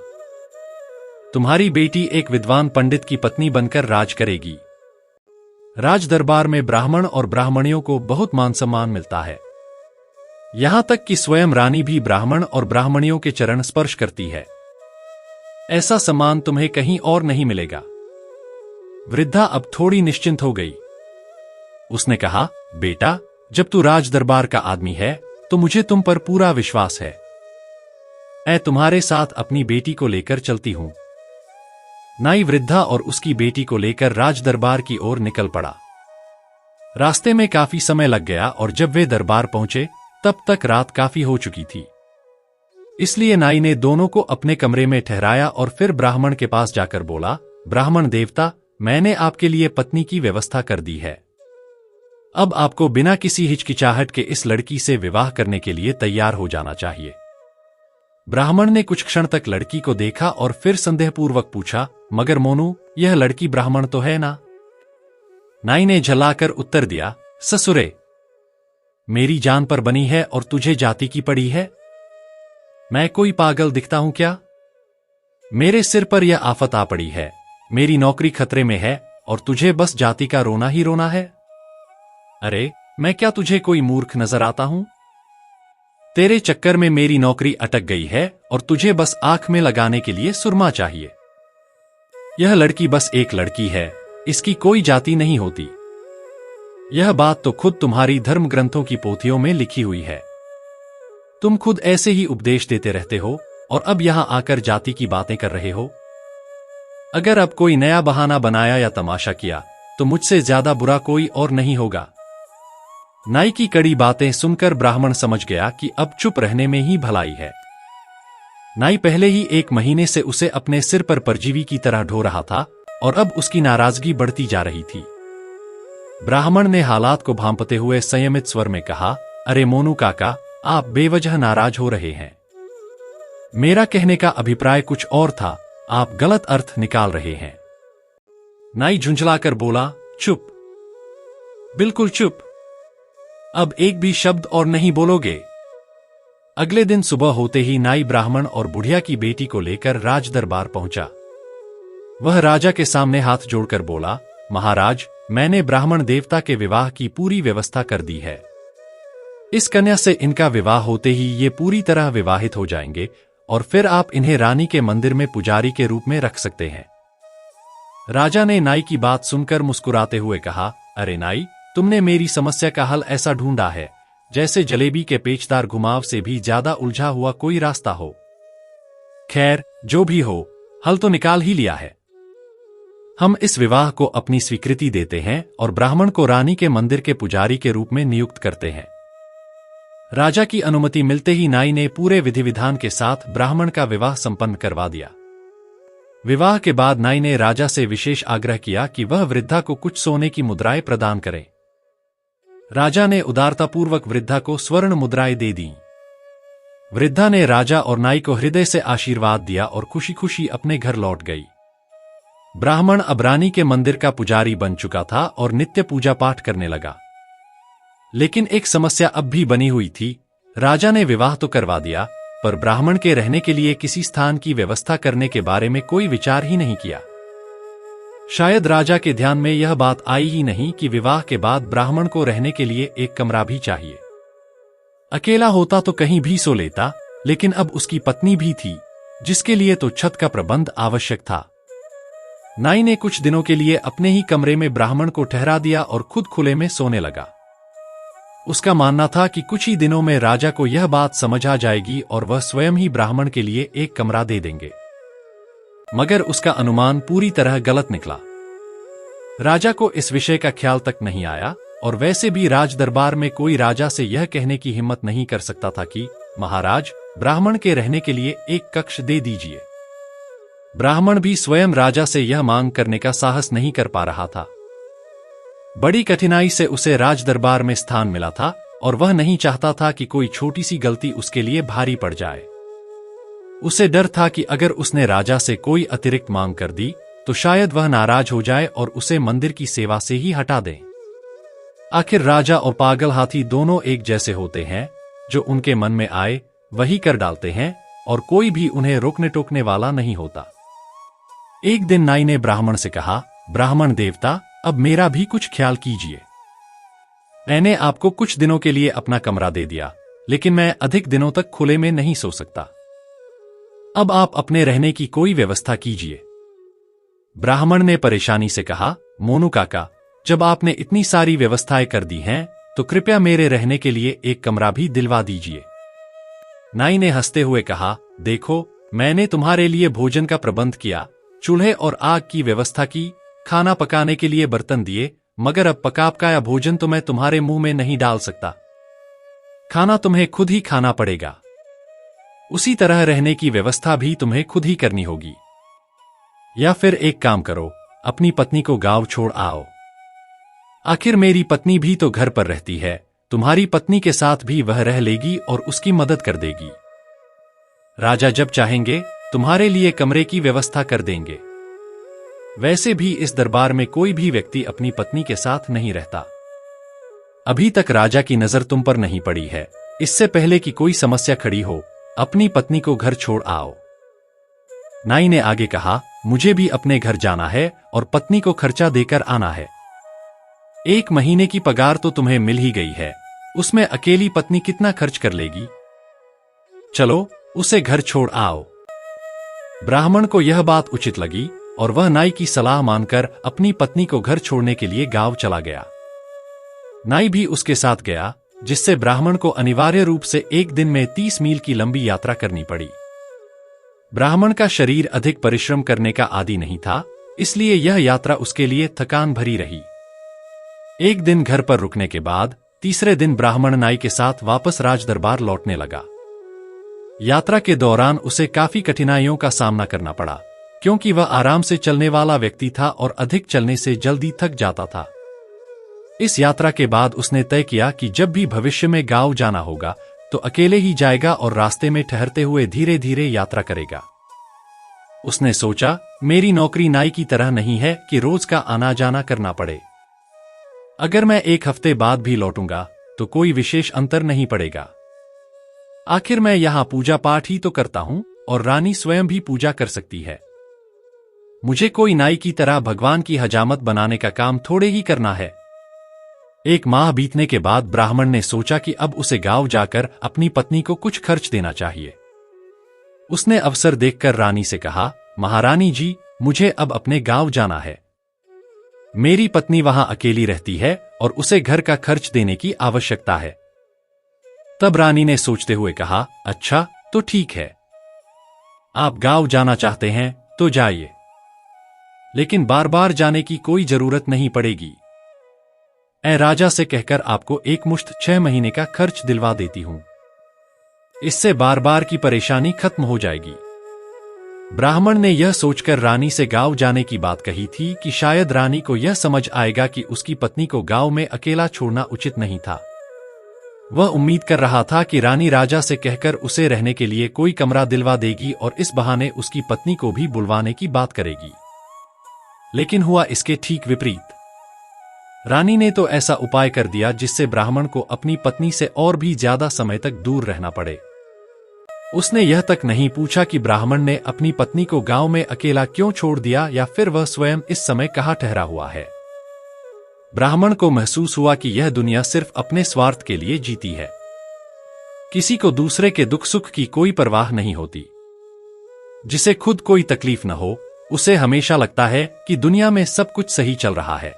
तुम्हारी बेटी एक विद्वान पंडित की पत्नी बनकर राज करेगी। राज दरबार में ब्राह्मण और ब्राह्मणियों को बहुत मान सम्मान मिलता है। यहां तक कि स्वयं रानी भी ब्राह्मण और ब्राह्मणियों के चरण स्पर्श करती है। ऐसा सम्मान तुम्हें कहीं और नहीं मिलेगा। वृद्धा अब थोड़ी निश्चिंत हो गई। उसने कहा, बेटा, जब तू राज दरबार का आदमी है तो मुझे तुम पर पूरा विश्वास है। मैं तुम्हारे साथ अपनी बेटी को लेकर चलती हूं। नाई वृद्धा और उसकी बेटी को लेकर राज दरबार की ओर निकल पड़ा। रास्ते में काफी समय लग गया और जब वे दरबार पहुंचे तब तक रात काफी हो चुकी थी। इसलिए नाई ने दोनों को अपने कमरे में ठहराया और फिर ब्राह्मण के पास जाकर बोला, ब्राह्मण देवता, मैंने आपके लिए पत्नी की व्यवस्था कर दी है। अब आपको बिना किसी हिचकिचाहट के इस लड़की से विवाह करने के लिए तैयार हो जाना चाहिए। ब्राह्मण ने कुछ क्षण तक लड़की को देखा और फिर संदेहपूर्वक पूछा, मगर मोनू, यह लड़की ब्राह्मण तो है ना? नाई ने झल्लाकर उत्तर दिया, ससुरे, मेरी जान पर बनी है और तुझे जाति की पड़ी है। मैं कोई पागल दिखता हूं क्या? मेरे सिर पर यह आफत आ पड़ी है, मेरी नौकरी खतरे में है और तुझे बस जाति का रोना ही रोना है। अरे, मैं क्या तुझे कोई मूर्ख नजर आता हूं? तेरे चक्कर में मेरी नौकरी अटक गई है और तुझे बस आंख में लगाने के लिए सुरमा चाहिए। यह लड़की बस एक लड़की है, इसकी कोई जाति नहीं होती। यह बात तो खुद तुम्हारी धर्म ग्रंथों की पोथियों में लिखी हुई है। तुम खुद ऐसे ही उपदेश देते रहते हो और अब यहां आकर जाति की बातें कर रहे हो। अगर अब कोई नया बहाना बनाया या तमाशा किया तो मुझसे ज्यादा बुरा कोई और नहीं होगा। नाई की कड़ी बातें सुनकर ब्राह्मण समझ गया कि अब चुप रहने में ही भलाई है। नाई पहले ही 1 महीने से उसे अपने सिर पर परजीवी की तरह ढो रहा था और अब उसकी नाराजगी बढ़ती जा रही थी। ब्राह्मण ने हालात को भांपते हुए संयमित स्वर में कहा, अरे मोनू काका, आप बेवजह नाराज हो रहे हैं। मेरा कहने का अभिप्राय कुछ और था, आप गलत अर्थ निकाल रहे हैं। नाई झुंझलाकर बोला, चुप, बिल्कुल चुप। अब एक भी शब्द और नहीं बोलोगे। अगले दिन सुबह होते ही नाई ब्राह्मण और बुढ़िया की बेटी को लेकर राज दरबार पहुंचा। वह राजा के सामने हाथ जोड़कर बोला, महाराज, मैंने ब्राह्मण देवता के विवाह की पूरी व्यवस्था कर दी है। इस कन्या से इनका विवाह होते ही ये पूरी तरह विवाहित हो जाएंगे और फिर आप इन्हें रानी के मंदिर में पुजारी के रूप में रख सकते हैं। राजा ने नाई की बात सुनकर मुस्कुराते हुए कहा, अरे नाई, तुमने मेरी समस्या का हल ऐसा ढूंढा है जैसे जलेबी के पेचदार घुमाव से भी ज्यादा उलझा हुआ कोई रास्ता हो। खैर, जो भी हो, हल तो निकाल ही लिया है। हम इस विवाह को अपनी स्वीकृति देते हैं और ब्राह्मण को रानी के मंदिर के पुजारी के रूप में नियुक्त करते हैं। राजा की अनुमति मिलते ही नाई ने पूरे विधि विधान के साथ ब्राह्मण का विवाह संपन्न करवा दिया। विवाह के बाद नाई ने राजा से विशेष आग्रह किया कि वह वृद्धा को कुछ सोने की मुद्राएं प्रदान करे। राजा ने उदारतापूर्वक वृद्धा को स्वर्ण मुद्राएं दे दी। वृद्धा ने राजा और नाई को हृदय से आशीर्वाद दिया और खुशी खुशी अपने घर लौट गई। ब्राह्मण अब रानी के मंदिर का पुजारी बन चुका था और नित्य पूजा पाठ करने लगा। लेकिन एक समस्या अब भी बनी हुई थी। राजा ने विवाह तो करवा दिया, पर ब्राह्मण के रहने के लिए किसी स्थान की व्यवस्था करने के बारे में कोई विचार ही नहीं किया। शायद राजा के ध्यान में यह बात आई ही नहीं कि विवाह के बाद ब्राह्मण को रहने के लिए एक कमरा भी चाहिए। अकेला होता तो कहीं भी सो लेता, लेकिन अब उसकी पत्नी भी थी, जिसके लिए तो छत का प्रबंध आवश्यक था। नाई ने कुछ दिनों के लिए अपने ही कमरे में ब्राह्मण को ठहरा दिया और खुद खुले में सोने लगा। उसका मानना था कि कुछ ही दिनों में राजा को यह बात समझ आ जाएगी और वह स्वयं ही ब्राह्मण के लिए एक कमरा दे देंगे। मगर उसका अनुमान पूरी तरह गलत निकला। राजा को इस विषय का ख्याल तक नहीं आया, और वैसे भी राज दरबार में कोई राजा से यह कहने की हिम्मत नहीं कर सकता था कि महाराज, ब्राह्मण के रहने के लिए एक कक्ष दे दीजिए। ब्राह्मण भी स्वयं राजा से यह मांग करने का साहस नहीं कर पा रहा था। बड़ी कठिनाई से उसे राज दरबार में स्थान मिला था, और वह नहीं चाहता था कि कोई छोटी सी गलती उसके लिए भारी पड़ जाए। उसे डर था कि अगर उसने राजा से कोई अतिरिक्त मांग कर दी तो शायद वह नाराज हो जाए और उसे मंदिर की सेवा से ही हटा दे। आखिर राजा और पागल हाथी दोनों एक जैसे होते हैं, जो उनके मन में आए वही कर डालते हैं, और कोई भी उन्हें रोकने टोकने वाला नहीं होता। एक दिन नाई ने ब्राह्मण से कहा, ब्राह्मण देवता, अब मेरा भी कुछ ख्याल कीजिए। मैंने आपको कुछ दिनों के लिए अपना कमरा दे दिया, लेकिन मैं अधिक दिनों तक खुले में नहीं सो सकता। अब आप अपने रहने की कोई व्यवस्था कीजिए। ब्राह्मण ने परेशानी से कहा, मोनू काका, जब आपने इतनी सारी व्यवस्थाएं कर दी हैं, तो कृपया मेरे रहने के लिए एक कमरा भी दिलवा दीजिए। नाई ने हंसते हुए कहा, देखो, मैंने तुम्हारे लिए भोजन का प्रबंध किया, चूल्हे और आग की व्यवस्था की, खाना पकाने के लिए बर्तन दिए, मगर अब पका पकाया भोजन तो मैं तुम्हारे मुंह में नहीं डाल सकता। खाना तुम्हें खुद ही खाना पड़ेगा। उसी तरह रहने की व्यवस्था भी तुम्हें खुद ही करनी होगी। या फिर एक काम करो, अपनी पत्नी को गांव छोड़ आओ। आखिर मेरी पत्नी भी तो घर पर रहती है, तुम्हारी पत्नी के साथ भी वह रह लेगी और उसकी मदद कर देगी। राजा जब चाहेंगे तुम्हारे लिए कमरे की व्यवस्था कर देंगे। वैसे भी इस दरबार में कोई भी व्यक्ति अपनी पत्नी के साथ नहीं रहता। अभी तक राजा की नजर तुम पर नहीं पड़ी है। इससे पहले कि कोई समस्या खड़ी हो, अपनी पत्नी को घर छोड़ आओ। नाई ने आगे कहा, मुझे भी अपने घर जाना है और पत्नी को खर्चा देकर आना है। 1 महीने की पगार तो तुम्हें मिल ही गई है, उसमें अकेली पत्नी कितना खर्च कर लेगी। चलो, उसे घर छोड़ आओ। ब्राह्मण को यह बात उचित लगी और वह नाई की सलाह मानकर अपनी पत्नी को घर छोड़ने के लिए गांव चला गया। नाई भी उसके साथ गया, जिससे ब्राह्मण को अनिवार्य रूप से एक दिन में 30 मील की लंबी यात्रा करनी पड़ी। ब्राह्मण का शरीर अधिक परिश्रम करने का आदी नहीं था, इसलिए यह यात्रा उसके लिए थकान भरी रही। एक दिन घर पर रुकने के बाद तीसरे दिन ब्राह्मण नाई के साथ वापस राजदरबार लौटने लगा। यात्रा के दौरान उसे काफी कठिनाइयों का सामना करना पड़ा, क्योंकि वह आराम से चलने वाला व्यक्ति था और अधिक चलने से जल्दी थक जाता था। इस यात्रा के बाद उसने तय किया कि जब भी भविष्य में गांव जाना होगा तो अकेले ही जाएगा और रास्ते में ठहरते हुए धीरे धीरे यात्रा करेगा। उसने सोचा, मेरी नौकरी नाई की तरह नहीं है कि रोज का आना जाना करना पड़े। अगर मैं 1 हफ्ते बाद भी लौटूंगा तो कोई विशेष अंतर नहीं पड़ेगा। आखिर मैं यहां पूजा पाठ ही तो करता हूं और रानी स्वयं भी पूजा कर सकती है। मुझे कोई नाई की तरह भगवान की हजामत बनाने का काम थोड़े ही करना है। 1 माह बीतने के बाद ब्राह्मण ने सोचा कि अब उसे गांव जाकर अपनी पत्नी को कुछ खर्च देना चाहिए। उसने अवसर देखकर रानी से कहा, महारानी जी, मुझे अब अपने गांव जाना है। मेरी पत्नी वहां अकेली रहती है और उसे घर का खर्च देने की आवश्यकता है। तब रानी ने सोचते हुए कहा, अच्छा तो ठीक है, आप गांव जाना चाहते हैं तो जाइए, लेकिन बार बार जाने की कोई जरूरत नहीं पड़ेगी। मैं राजा से कहकर आपको एक मुश्त 6 महीने का खर्च दिलवा देती हूं। इससे बार बार की परेशानी खत्म हो जाएगी। ब्राह्मण ने यह सोचकर रानी से गांव जाने की बात कही थी कि शायद रानी को यह समझ आएगा कि उसकी पत्नी को गांव में अकेला छोड़ना उचित नहीं था। वह उम्मीद कर रहा था कि रानी राजा से कहकर उसे रहने के लिए कोई कमरा दिलवा देगी और इस बहाने उसकी पत्नी को भी बुलवाने की बात करेगी। लेकिन हुआ इसके ठीक विपरीत। रानी ने तो ऐसा उपाय कर दिया जिससे ब्राह्मण को अपनी पत्नी से और भी ज्यादा समय तक दूर रहना पड़े। उसने यह तक नहीं पूछा कि ब्राह्मण ने अपनी पत्नी को गांव में अकेला क्यों छोड़ दिया या फिर वह स्वयं इस समय कहाँ ठहरा हुआ है। ब्राह्मण को महसूस हुआ कि यह दुनिया सिर्फ अपने स्वार्थ के लिए जीती है। किसी को दूसरे के दुख सुख की कोई परवाह नहीं होती। जिसे खुद कोई तकलीफ न हो, उसे हमेशा लगता है कि दुनिया में सब कुछ सही चल रहा है।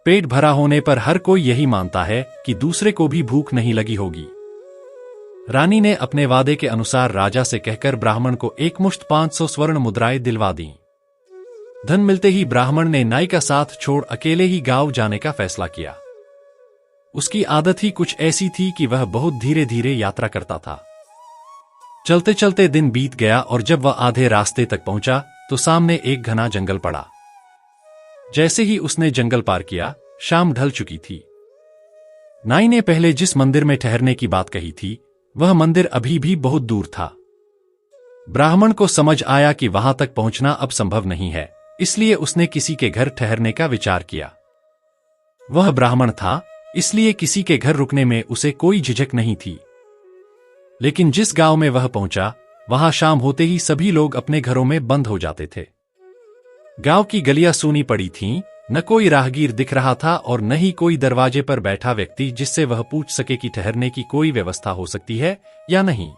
पेट भरा होने पर हर कोई यही मानता है कि दूसरे को भी भूख नहीं लगी होगी। रानी ने अपने वादे के अनुसार राजा से कहकर ब्राह्मण को एक मुश्त 500 स्वर्ण मुद्राएं दिलवा दी। धन मिलते ही ब्राह्मण ने नाई का साथ छोड़ अकेले ही गांव जाने का फैसला किया। उसकी आदत ही कुछ ऐसी थी कि वह बहुत धीरे धीरे यात्रा करता था। चलते चलते दिन बीत गया और जब वह आधे रास्ते तक पहुंचा तो सामने एक घना जंगल पड़ा। जैसे ही उसने जंगल पार किया, शाम ढल चुकी थी। नाई ने पहले जिस मंदिर में ठहरने की बात कही थी, वह मंदिर अभी भी बहुत दूर था। ब्राह्मण को समझ आया कि वहां तक पहुंचना अब संभव नहीं है, इसलिए उसने किसी के घर ठहरने का विचार किया। वह ब्राह्मण था, इसलिए किसी के घर रुकने में उसे कोई झिझक नहीं थी। लेकिन जिस गांव में वह पहुंचा, वहां शाम होते ही सभी लोग अपने घरों में बंद हो जाते थे। गांव की गलियां सूनी पड़ी थीं, न कोई राहगीर दिख रहा था और न ही कोई दरवाजे पर बैठा व्यक्ति जिससे वह पूछ सके कि ठहरने की कोई व्यवस्था हो सकती है या नहीं।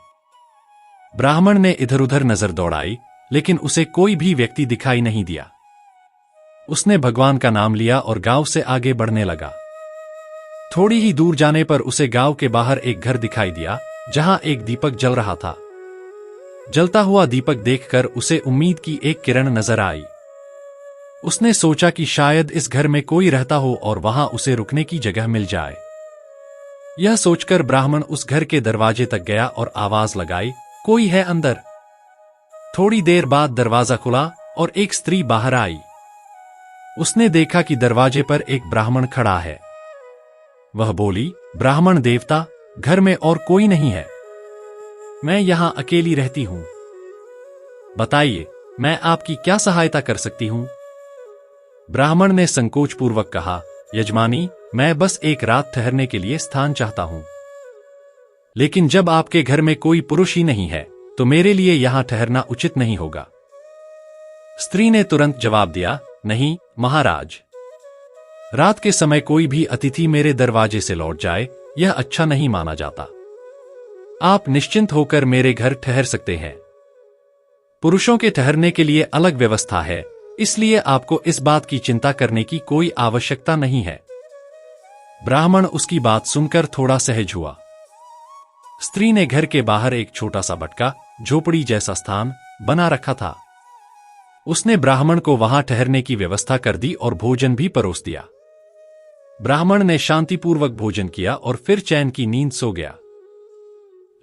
ब्राह्मण ने इधर उधर नजर दौड़ाई, लेकिन उसे कोई भी व्यक्ति दिखाई नहीं दिया। उसने भगवान का नाम लिया और गांव से आगे बढ़ने लगा। थोड़ी ही दूर जाने पर उसे गांव के बाहर एक घर दिखाई दिया, जहां एक दीपक जल रहा था। जलता हुआ दीपक देखकर उसे उम्मीद की एक किरण नजर आई। उसने सोचा कि शायद इस घर में कोई रहता हो और वहां उसे रुकने की जगह मिल जाए। यह सोचकर ब्राह्मण उस घर के दरवाजे तक गया और आवाज लगाई, कोई है अंदर? थोड़ी देर बाद दरवाजा खुला और एक स्त्री बाहर आई। उसने देखा कि दरवाजे पर एक ब्राह्मण खड़ा है। वह बोली, ब्राह्मण देवता, घर में और कोई नहीं है। मैं यहां अकेली रहती हूं। बताइए, मैं आपकी क्या सहायता कर सकती हूं? ब्राह्मण ने संकोचपूर्वक कहा, यजमानी, मैं बस एक रात ठहरने के लिए स्थान चाहता हूं। लेकिन जब आपके घर में कोई पुरुष ही नहीं है, तो मेरे लिए यहां ठहरना उचित नहीं होगा। स्त्री ने तुरंत जवाब दिया, नहीं महाराज, रात के समय कोई भी अतिथि मेरे दरवाजे से लौट जाए, यह अच्छा नहीं माना जाता। आप निश्चिंत होकर मेरे घर ठहर सकते हैं। पुरुषों के ठहरने के लिए अलग व्यवस्था है, इसलिए आपको इस बात की चिंता करने की कोई आवश्यकता नहीं है। ब्राह्मण उसकी बात सुनकर थोड़ा सहज हुआ। स्त्री ने घर के बाहर एक छोटा सा बटका, झोपड़ी जैसा स्थान बना रखा था। उसने ब्राह्मण को वहां ठहरने की व्यवस्था कर दी और भोजन भी परोस दिया। ब्राह्मण ने शांतिपूर्वक भोजन किया और फिर चैन की नींद सो गया।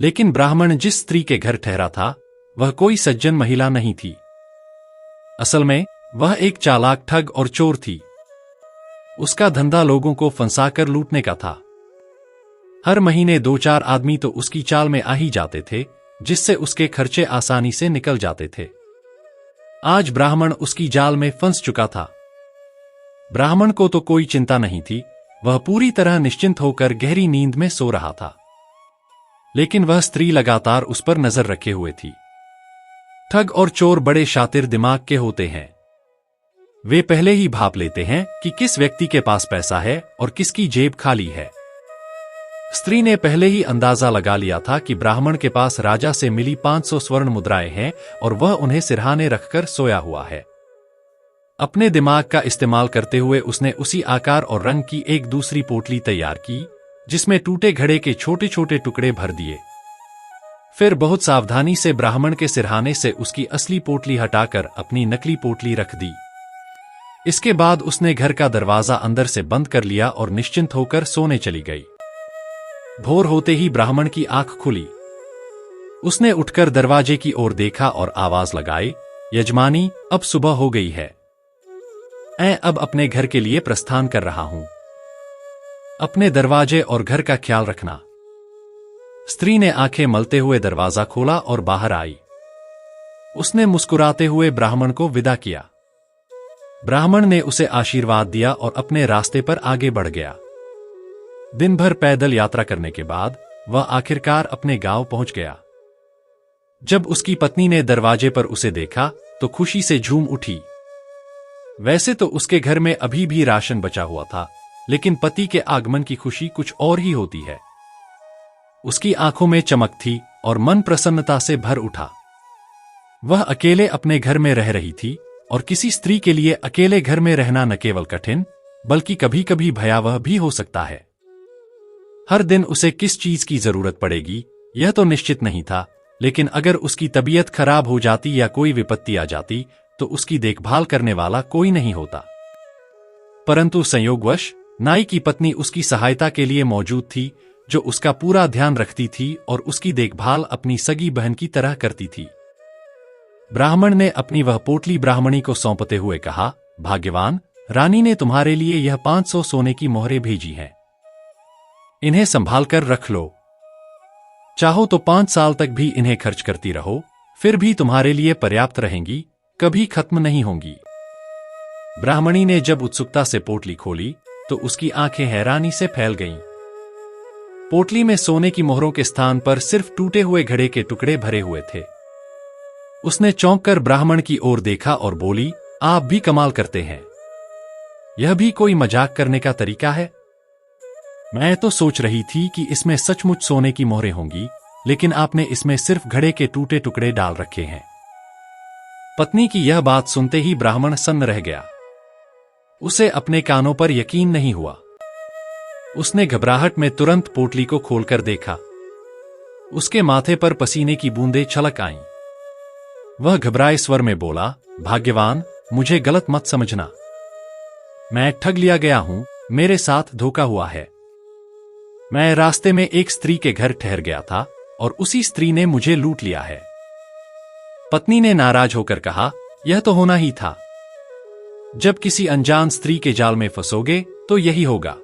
लेकिन ब्राह्मण जिस स्त्री के घर ठहरा था, वह कोई सज्जन महिला नहीं थी। असल में वह एक चालाक ठग और चोर थी। उसका धंधा लोगों को फंसाकर लूटने का था। हर महीने 2-4 आदमी तो उसकी चाल में आ ही जाते थे, जिससे उसके खर्चे आसानी से निकल जाते थे। आज ब्राह्मण उसकी जाल में फंस चुका था। ब्राह्मण को तो कोई चिंता नहीं थी, वह पूरी तरह निश्चिंत होकर गहरी नींद में सो रहा था। लेकिन वह स्त्री लगातार उस पर नजर रखे हुए थी। ठग और चोर बड़े शातिर दिमाग के होते हैं। वे पहले ही भाप लेते हैं कि किस व्यक्ति के पास पैसा है और किसकी जेब खाली है। स्त्री ने पहले ही अंदाजा लगा लिया था कि ब्राह्मण के पास राजा से मिली 500 स्वर्ण मुद्राएं हैं और वह उन्हें सिरहाने रखकर सोया हुआ है। अपने दिमाग का इस्तेमाल करते हुए उसने उसी आकार और रंग की एक दूसरी पोटली तैयार की, जिसमें टूटे घड़े के छोटे छोटे टुकड़े भर दिए। फिर बहुत सावधानी से ब्राह्मण के सिरहाने से उसकी असली पोटली हटाकर अपनी नकली पोटली रख दी। इसके बाद उसने घर का दरवाजा अंदर से बंद कर लिया और निश्चिंत होकर सोने चली गई। भोर होते ही ब्राह्मण की आंख खुली। उसने उठकर दरवाजे की ओर देखा और आवाज लगाई, यजमानी, अब सुबह हो गई है। मैं अब अपने घर के लिए प्रस्थान कर रहा हूं। अपने दरवाजे और घर का ख्याल रखना। स्त्री ने आंखें मलते हुए दरवाजा खोला और बाहर आई। उसने मुस्कुराते हुए ब्राह्मण को विदा किया। ब्राह्मण ने उसे आशीर्वाद दिया और अपने रास्ते पर आगे बढ़ गया। दिन भर पैदल यात्रा करने के बाद वह आखिरकार अपने गांव पहुंच गया। जब उसकी पत्नी ने दरवाजे पर उसे देखा तो खुशी से झूम उठी। वैसे तो उसके घर में अभी भी राशन बचा हुआ था, लेकिन पति के आगमन की खुशी कुछ और ही होती है। उसकी आंखों में चमक थी और मन प्रसन्नता से भर उठा। वह अकेले अपने घर में रह रही थी और किसी स्त्री के लिए अकेले घर में रहना न केवल कठिन बल्कि कभी कभी भयावह भी हो सकता है। हर दिन उसे किस चीज की जरूरत पड़ेगी यह तो निश्चित नहीं था, लेकिन अगर उसकी तबीयत खराब हो जाती या कोई विपत्ति आ जाती तो उसकी देखभाल करने वाला कोई नहीं होता। परंतु संयोगवश नाई की पत्नी उसकी सहायता के लिए मौजूद थी, जो उसका पूरा ध्यान रखती थी और उसकी देखभाल अपनी सगी बहन की तरह करती थी। ब्राह्मण ने अपनी वह पोटली ब्राह्मणी को सौंपते हुए कहा, भाग्यवान, रानी ने तुम्हारे लिए यह 500 सोने की मोहरें भेजी हैं। इन्हें संभाल कर रख लो। चाहो तो 5 साल तक भी इन्हें खर्च करती रहो, फिर भी तुम्हारे लिए पर्याप्त रहेंगी, कभी खत्म नहीं होंगी। ब्राह्मणी ने जब उत्सुकता से पोटली खोली तो उसकी आंखें हैरानी से फैल गईं। पोटली में सोने की मोहरों के स्थान पर सिर्फ टूटे हुए घड़े के टुकड़े भरे हुए थे। उसने चौंक कर ब्राह्मण की ओर देखा और बोली, आप भी कमाल करते हैं। यह भी कोई मजाक करने का तरीका है? मैं तो सोच रही थी कि इसमें सचमुच सोने की मोहरें होंगी, लेकिन आपने इसमें सिर्फ घड़े के टूटे टुकड़े डाल रखे हैं। पत्नी की यह बात सुनते ही ब्राह्मण सन्न रह गया। उसे अपने कानों पर यकीन नहीं हुआ। उसने घबराहट में तुरंत पोटली को खोलकर देखा। उसके माथे पर पसीने की बूंदें छलक आईं। वह घबराए स्वर में बोला, भाग्यवान, मुझे गलत मत समझना। मैं ठग लिया गया हूं, मेरे साथ धोखा हुआ है। मैं रास्ते में एक स्त्री के घर ठहर गया था और उसी स्त्री ने मुझे लूट लिया है। पत्नी ने नाराज होकर कहा, यह तो होना ही था। जब किसी अनजान स्त्री के जाल में फंसोगे तो यही होगा।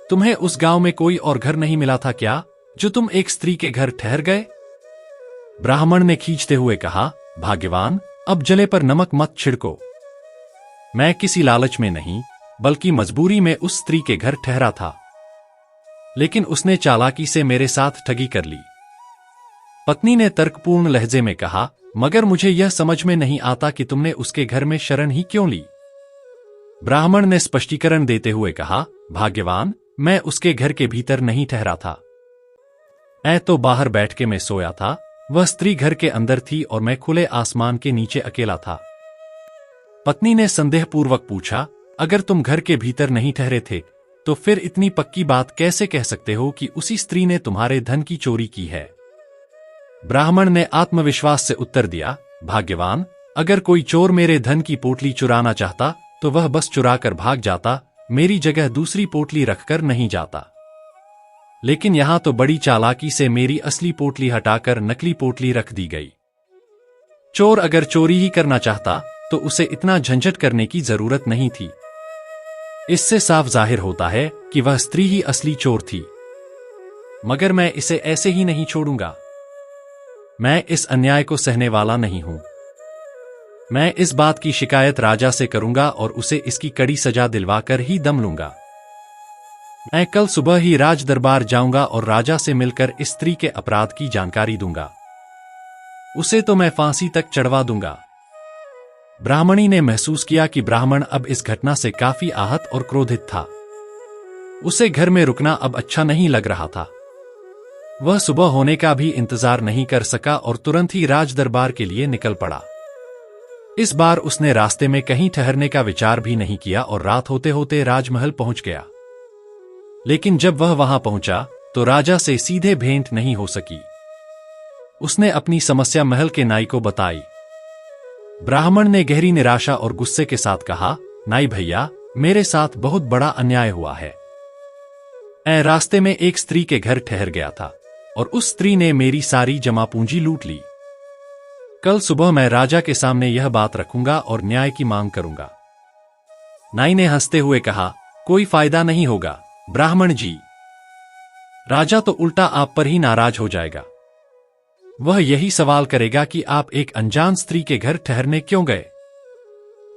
तुम्हें उस गांव में कोई और घर नहीं मिला था क्या, जो तुम एक स्त्री के घर ठहर गए? ब्राह्मण ने खींचते हुए कहा, भाग्यवान, अब जले पर नमक मत छिड़को। मैं किसी लालच में नहीं, बल्कि मजबूरी में उस स्त्री के घर ठहरा था, लेकिन उसने चालाकी से मेरे साथ ठगी कर ली। पत्नी ने तर्कपूर्ण लहजे में कहा, मगर मुझे यह समझ में नहीं आता कि तुमने उसके घर में शरण ही क्यों ली। ब्राह्मण ने स्पष्टीकरण देते हुए कहा, भाग्यवान, मैं उसके घर के भीतर नहीं ठहरा था। मैं तो बाहर बैठ के मैं सोया था, वह स्त्री घर के अंदर थी और मैं खुले आसमान के नीचे अकेला था। पत्नी ने संदेहपूर्वक पूछा, अगर तुम घर के भीतर नहीं ठहरे थे तो फिर इतनी पक्की बात कैसे कह सकते हो कि उसी स्त्री ने तुम्हारे धन की चोरी की है? ब्राह्मण ने आत्मविश्वास से उत्तर दिया, भाग्यवान, अगर कोई चोर मेरे धन की पोटली चुराना चाहता तो वह बस चुरा कर भाग जाता, मेरी जगह दूसरी पोटली रखकर नहीं जाता। लेकिन यहां तो बड़ी चालाकी से मेरी असली पोटली हटाकर नकली पोटली रख दी गई। चोर अगर चोरी ही करना चाहता तो उसे इतना झंझट करने की जरूरत नहीं थी। इससे साफ जाहिर होता है कि वह स्त्री ही असली चोर थी। मगर मैं इसे ऐसे ही नहीं छोड़ूंगा। मैं इस अन्याय को सहने वाला नहीं हूं। मैं इस बात की शिकायत राजा से करूंगा और उसे इसकी कड़ी सजा दिलवाकर ही दम लूंगा। मैं कल सुबह ही राज दरबार जाऊंगा और राजा से मिलकर इस स्त्री के अपराध की जानकारी दूंगा। उसे तो मैं फांसी तक चढ़वा दूंगा। ब्राह्मणी ने महसूस किया कि ब्राह्मण अब इस घटना से काफी आहत और क्रोधित था। उसे घर में रुकना अब अच्छा नहीं लग रहा था। वह सुबह होने का भी इंतजार नहीं कर सका और तुरंत ही राज दरबार के लिए निकल पड़ा। इस बार उसने रास्ते में कहीं ठहरने का विचार भी नहीं किया और रात होते होते राजमहल पहुंच गया। लेकिन जब वह वहां पहुंचा तो राजा से सीधे भेंट नहीं हो सकी। उसने अपनी समस्या महल के नाई को बताई। ब्राह्मण ने गहरी निराशा और गुस्से के साथ कहा, नाई भैया, मेरे साथ बहुत बड़ा अन्याय हुआ है। मैं रास्ते में एक स्त्री के घर ठहर गया था और उस स्त्री ने मेरी सारी जमा पूंजी लूट ली। कल सुबह मैं राजा के सामने यह बात रखूंगा और न्याय की मांग करूंगा। नाई ने हंसते हुए कहा, कोई फायदा नहीं होगा ब्राह्मण जी। राजा तो उल्टा आप पर ही नाराज हो जाएगा। वह यही सवाल करेगा कि आप एक अनजान स्त्री के घर ठहरने क्यों गए,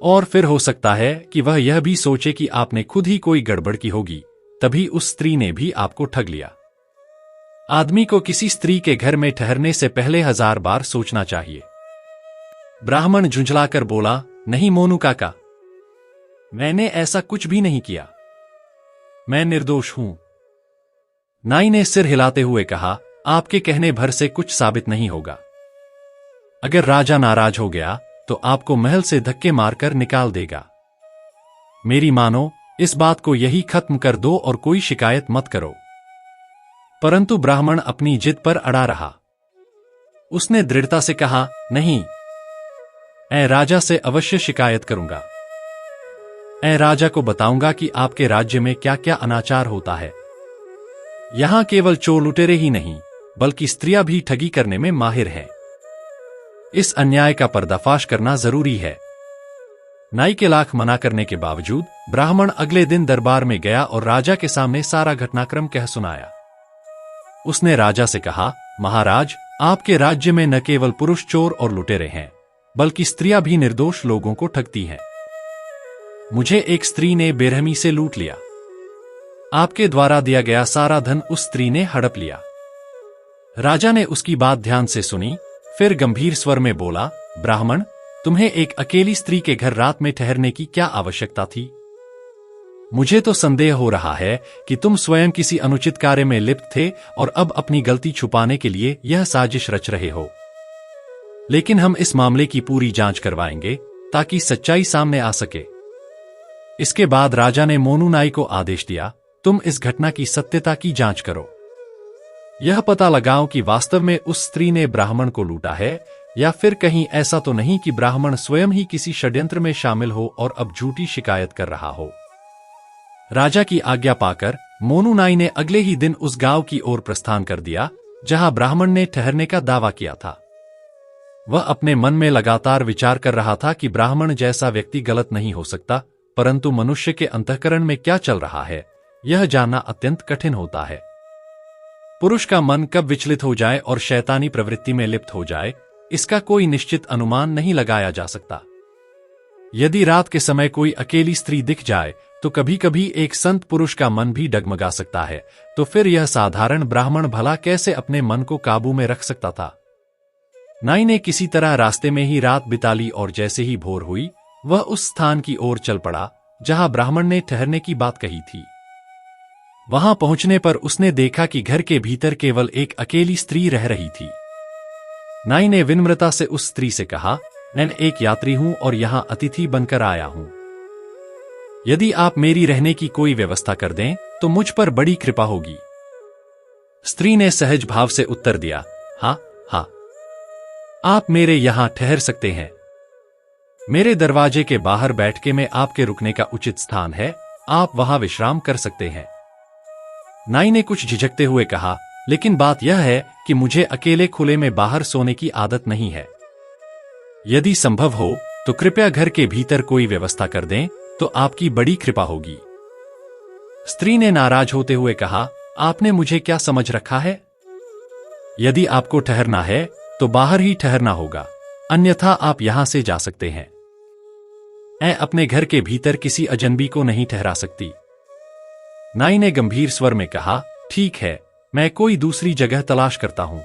और फिर हो सकता है कि वह यह भी सोचे कि आपने खुद ही कोई गड़बड़ की होगी, तभी उस स्त्री ने भी आपको ठग लिया। आदमी को किसी स्त्री के घर में ठहरने से पहले 1000 बार सोचना चाहिए। ब्राह्मण झुंझलाकर बोला, नहीं मोनू काका, मैंने ऐसा कुछ भी नहीं किया, मैं निर्दोष हूं। नाई ने सिर हिलाते हुए कहा, आपके कहने भर से कुछ साबित नहीं होगा। अगर राजा नाराज हो गया तो आपको महल से धक्के मारकर निकाल देगा। मेरी मानो, इस बात को यही खत्म कर दो और कोई शिकायत मत करो। परंतु ब्राह्मण अपनी जिद पर अड़ा रहा। उसने दृढ़ता से कहा, नहीं, मैं राजा से अवश्य शिकायत करूंगा। मैं राजा को बताऊंगा कि आपके राज्य में क्या क्या अनाचार होता है। यहां केवल चोर लुटेरे ही नहीं, बल्कि स्त्रियां भी ठगी करने में माहिर हैं। इस अन्याय का पर्दाफाश करना जरूरी है। नाई के लाख मना करने के बावजूद ब्राह्मण अगले दिन दरबार में गया और राजा के सामने सारा घटनाक्रम कह सुनाया। उसने राजा से कहा, महाराज, आपके राज्य में न केवल पुरुष चोर और लुटेरे हैं, बल्कि स्त्रियां भी निर्दोष लोगों को ठगती हैं। मुझे एक स्त्री ने बेरहमी से लूट लिया। आपके द्वारा दिया गया सारा धन उस स्त्री ने हड़प लिया। राजा ने उसकी बात ध्यान से सुनी, फिर गंभीर स्वर में बोला, ब्राह्मण, तुम्हें एक अकेली स्त्री के घर रात में ठहरने की क्या आवश्यकता थी? मुझे तो संदेह हो रहा है कि तुम स्वयं किसी अनुचित कार्य में लिप्त थे और अब अपनी गलती छुपाने के लिए यह साजिश रच रहे हो। लेकिन हम इस मामले की पूरी जांच करवाएंगे ताकि सच्चाई सामने आ सके। इसके बाद राजा ने मोनू नाई को आदेश दिया, तुम इस घटना की सत्यता की जांच करो। यह पता लगाओ कि वास्तव में उस स्त्री ने ब्राह्मण को लूटा है, या फिर कहीं ऐसा तो नहीं कि ब्राह्मण स्वयं ही किसी षड्यंत्र में शामिल हो और अब झूठी शिकायत कर रहा हो। राजा की आज्ञा पाकर मोनू नाई ने अगले ही दिन उस गांव की ओर प्रस्थान कर दिया जहां ब्राह्मण ने ठहरने का दावा किया था। वह अपने मन में लगातार विचार कर रहा था कि ब्राह्मण जैसा व्यक्ति गलत नहीं हो सकता, परंतु मनुष्य के अंतःकरण में क्या चल रहा है, यह जानना अत्यंत कठिन होता है। पुरुष का मन कब विचलित हो जाए और शैतानी प्रवृत्ति में लिप्त हो जाए, इसका कोई निश्चित अनुमान नहीं लगाया जा सकता। यदि रात के समय कोई अकेली स्त्री दिख जाए तो कभी कभी एक संत पुरुष का मन भी डगमगा सकता है, तो फिर यह साधारण ब्राह्मण भला कैसे अपने मन को काबू में रख सकता था? नाई ने किसी तरह रास्ते में ही रात बिता ली और जैसे ही भोर हुई वह उस स्थान की ओर चल पड़ा जहां ब्राह्मण ने ठहरने की बात कही थी। वहां पहुंचने पर उसने देखा कि घर के भीतर केवल एक अकेली स्त्री रह रही थी। नाई ने विनम्रता से उस स्त्री से कहा, मैं एक यात्री हूं और यहां अतिथि बनकर आया हूं। यदि आप मेरी रहने की कोई व्यवस्था कर दें तो मुझ पर बड़ी कृपा होगी। स्त्री ने सहज भाव से उत्तर दिया, हाँ हाँ, आप मेरे यहां ठहर सकते हैं। मेरे दरवाजे के बाहर बैठके में आपके रुकने का उचित स्थान है, आप वहां विश्राम कर सकते हैं। नाई ने कुछ झिझकते हुए कहा, लेकिन बात यह है कि मुझे अकेले खुले में बाहर सोने की आदत नहीं है। यदि संभव हो तो कृपया घर के भीतर कोई व्यवस्था कर दें तो आपकी बड़ी कृपा होगी। स्त्री ने नाराज होते हुए कहा, आपने मुझे क्या समझ रखा है? यदि आपको ठहरना है तो बाहर ही ठहरना होगा, अन्यथा आप यहां से जा सकते हैं। मैं अपने घर के भीतर किसी अजनबी को नहीं ठहरा सकती। नाई ने गंभीर स्वर में कहा, ठीक है, मैं कोई दूसरी जगह तलाश करता हूं।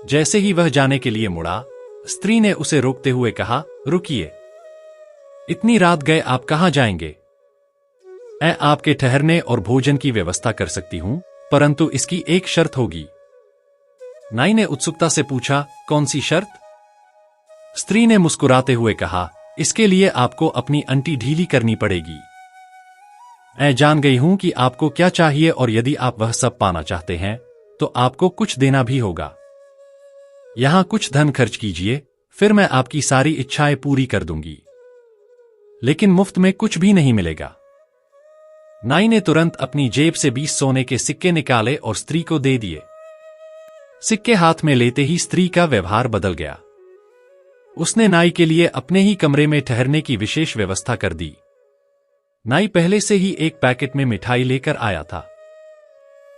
जैसे ही वह जाने के लिए मुड़ा, स्त्री ने उसे रोकते हुए कहा, रुकिए, इतनी रात गए आप कहां जाएंगे? मैं आपके ठहरने और भोजन की व्यवस्था कर सकती हूं, परंतु इसकी एक शर्त होगी। नाई ने उत्सुकता से पूछा, कौन सी शर्त? स्त्री ने मुस्कुराते हुए कहा, इसके लिए आपको अपनी अंटी ढीली करनी पड़ेगी। मैं जान गई हूं कि आपको क्या चाहिए और यदि आप वह सब पाना चाहते हैं तो आपको कुछ देना भी होगा। यहां कुछ धन खर्च कीजिए, फिर मैं आपकी सारी इच्छाएं पूरी कर दूंगी। लेकिन मुफ्त में कुछ भी नहीं मिलेगा। नाई ने तुरंत अपनी जेब से 20 सोने के सिक्के निकाले और स्त्री को दे दिए। सिक्के हाथ में लेते ही स्त्री का व्यवहार बदल गया। उसने नाई के लिए अपने ही कमरे में ठहरने की विशेष व्यवस्था कर दी। नाई पहले से ही एक पैकेट में मिठाई लेकर आया था।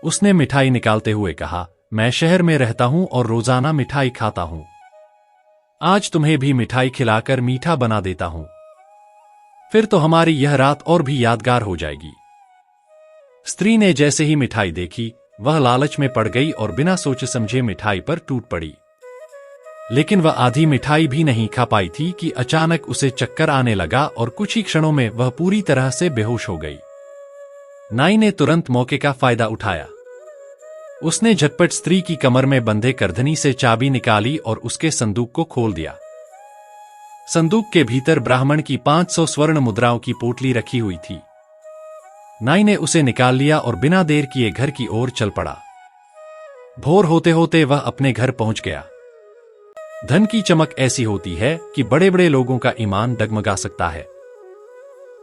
उसने मिठाई निकालते हुए कहा, मैं शहर में रहता हूं और रोजाना मिठाई खाता हूं। आज तुम्हें भी मिठाई खिलाकर मीठा बना देता हूं। फिर तो हमारी यह रात और भी यादगार हो जाएगी। स्त्री ने जैसे ही मिठाई देखी, वह लालच में पड़ गई और बिना सोचे समझे मिठाई पर टूट पड़ी। लेकिन वह आधी मिठाई भी नहीं खा पाई थी कि अचानक उसे चक्कर आने लगा और कुछ ही क्षणों में वह पूरी तरह से बेहोश हो गई। नाई ने तुरंत मौके का फायदा उठाया। उसने झटपट स्त्री की कमर में बंधे करधनी से चाबी निकाली और उसके संदूक को खोल दिया। संदूक के भीतर ब्राह्मण की 500 स्वर्ण मुद्राओं की पोटली रखी हुई थी। नाई ने उसे निकाल लिया और बिना देर किए घर की ओर चल पड़ा। भोर होते होते वह अपने घर पहुंच गया। धन की चमक ऐसी होती है कि बड़े बड़े लोगों का ईमान डगमगा सकता है।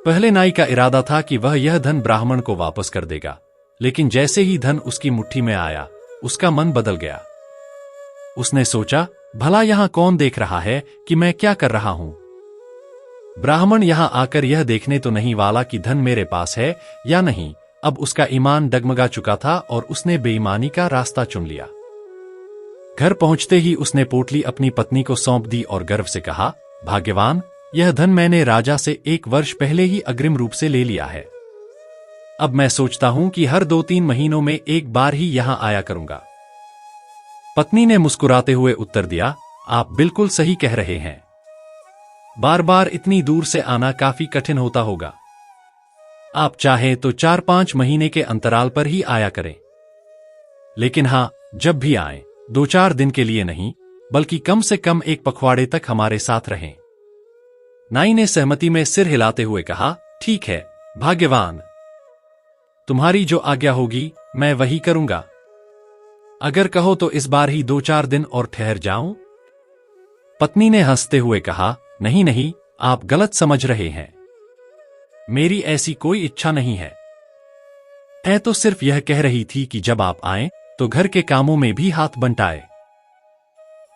पहले नाई का इरादा था कि वह यह धन ब्राह्मण को वापस कर देगा, लेकिन जैसे ही धन उसकी मुट्ठी में आया, उसका मन बदल गया। उसने सोचा, भला यहां कौन देख रहा है कि मैं क्या कर रहा हूं? ब्राह्मण यहां आकर यह देखने तो नहीं वाला कि धन मेरे पास है या नहीं। अब उसका ईमान डगमगा चुका था और उसने बेईमानी का रास्ता चुन लिया। घर पहुंचते ही उसने पोटली अपनी पत्नी को सौंप दी और गर्व से कहा, भाग्यवान, यह धन मैंने राजा से 1 वर्ष पहले ही अग्रिम रूप से ले लिया है। अब मैं सोचता हूं कि हर 2-3 महीनों में एक बार ही यहां आया करूंगा। पत्नी ने मुस्कुराते हुए उत्तर दिया, आप बिल्कुल सही कह रहे हैं। बार बार इतनी दूर से आना काफी कठिन होता होगा। आप चाहें तो 4-5 महीने के अंतराल पर ही आया करें। लेकिन हां, जब भी आएं, 2-4 दिन के लिए नहीं, बल्कि कम से कम 1 पखवाड़े तक हमारे साथ रहें। नाई ने सहमति में सिर हिलाते हुए कहा, ठीक है भाग्यवान, तुम्हारी जो आज्ञा होगी मैं वही करूंगा। अगर कहो तो इस बार ही 2-4 दिन और ठहर जाऊं? पत्नी ने हंसते हुए कहा, नहीं नहीं, आप गलत समझ रहे हैं। मेरी ऐसी कोई इच्छा नहीं है। मैं तो सिर्फ यह कह रही थी कि जब आप आएं तो घर के कामों में भी हाथ बंटाए।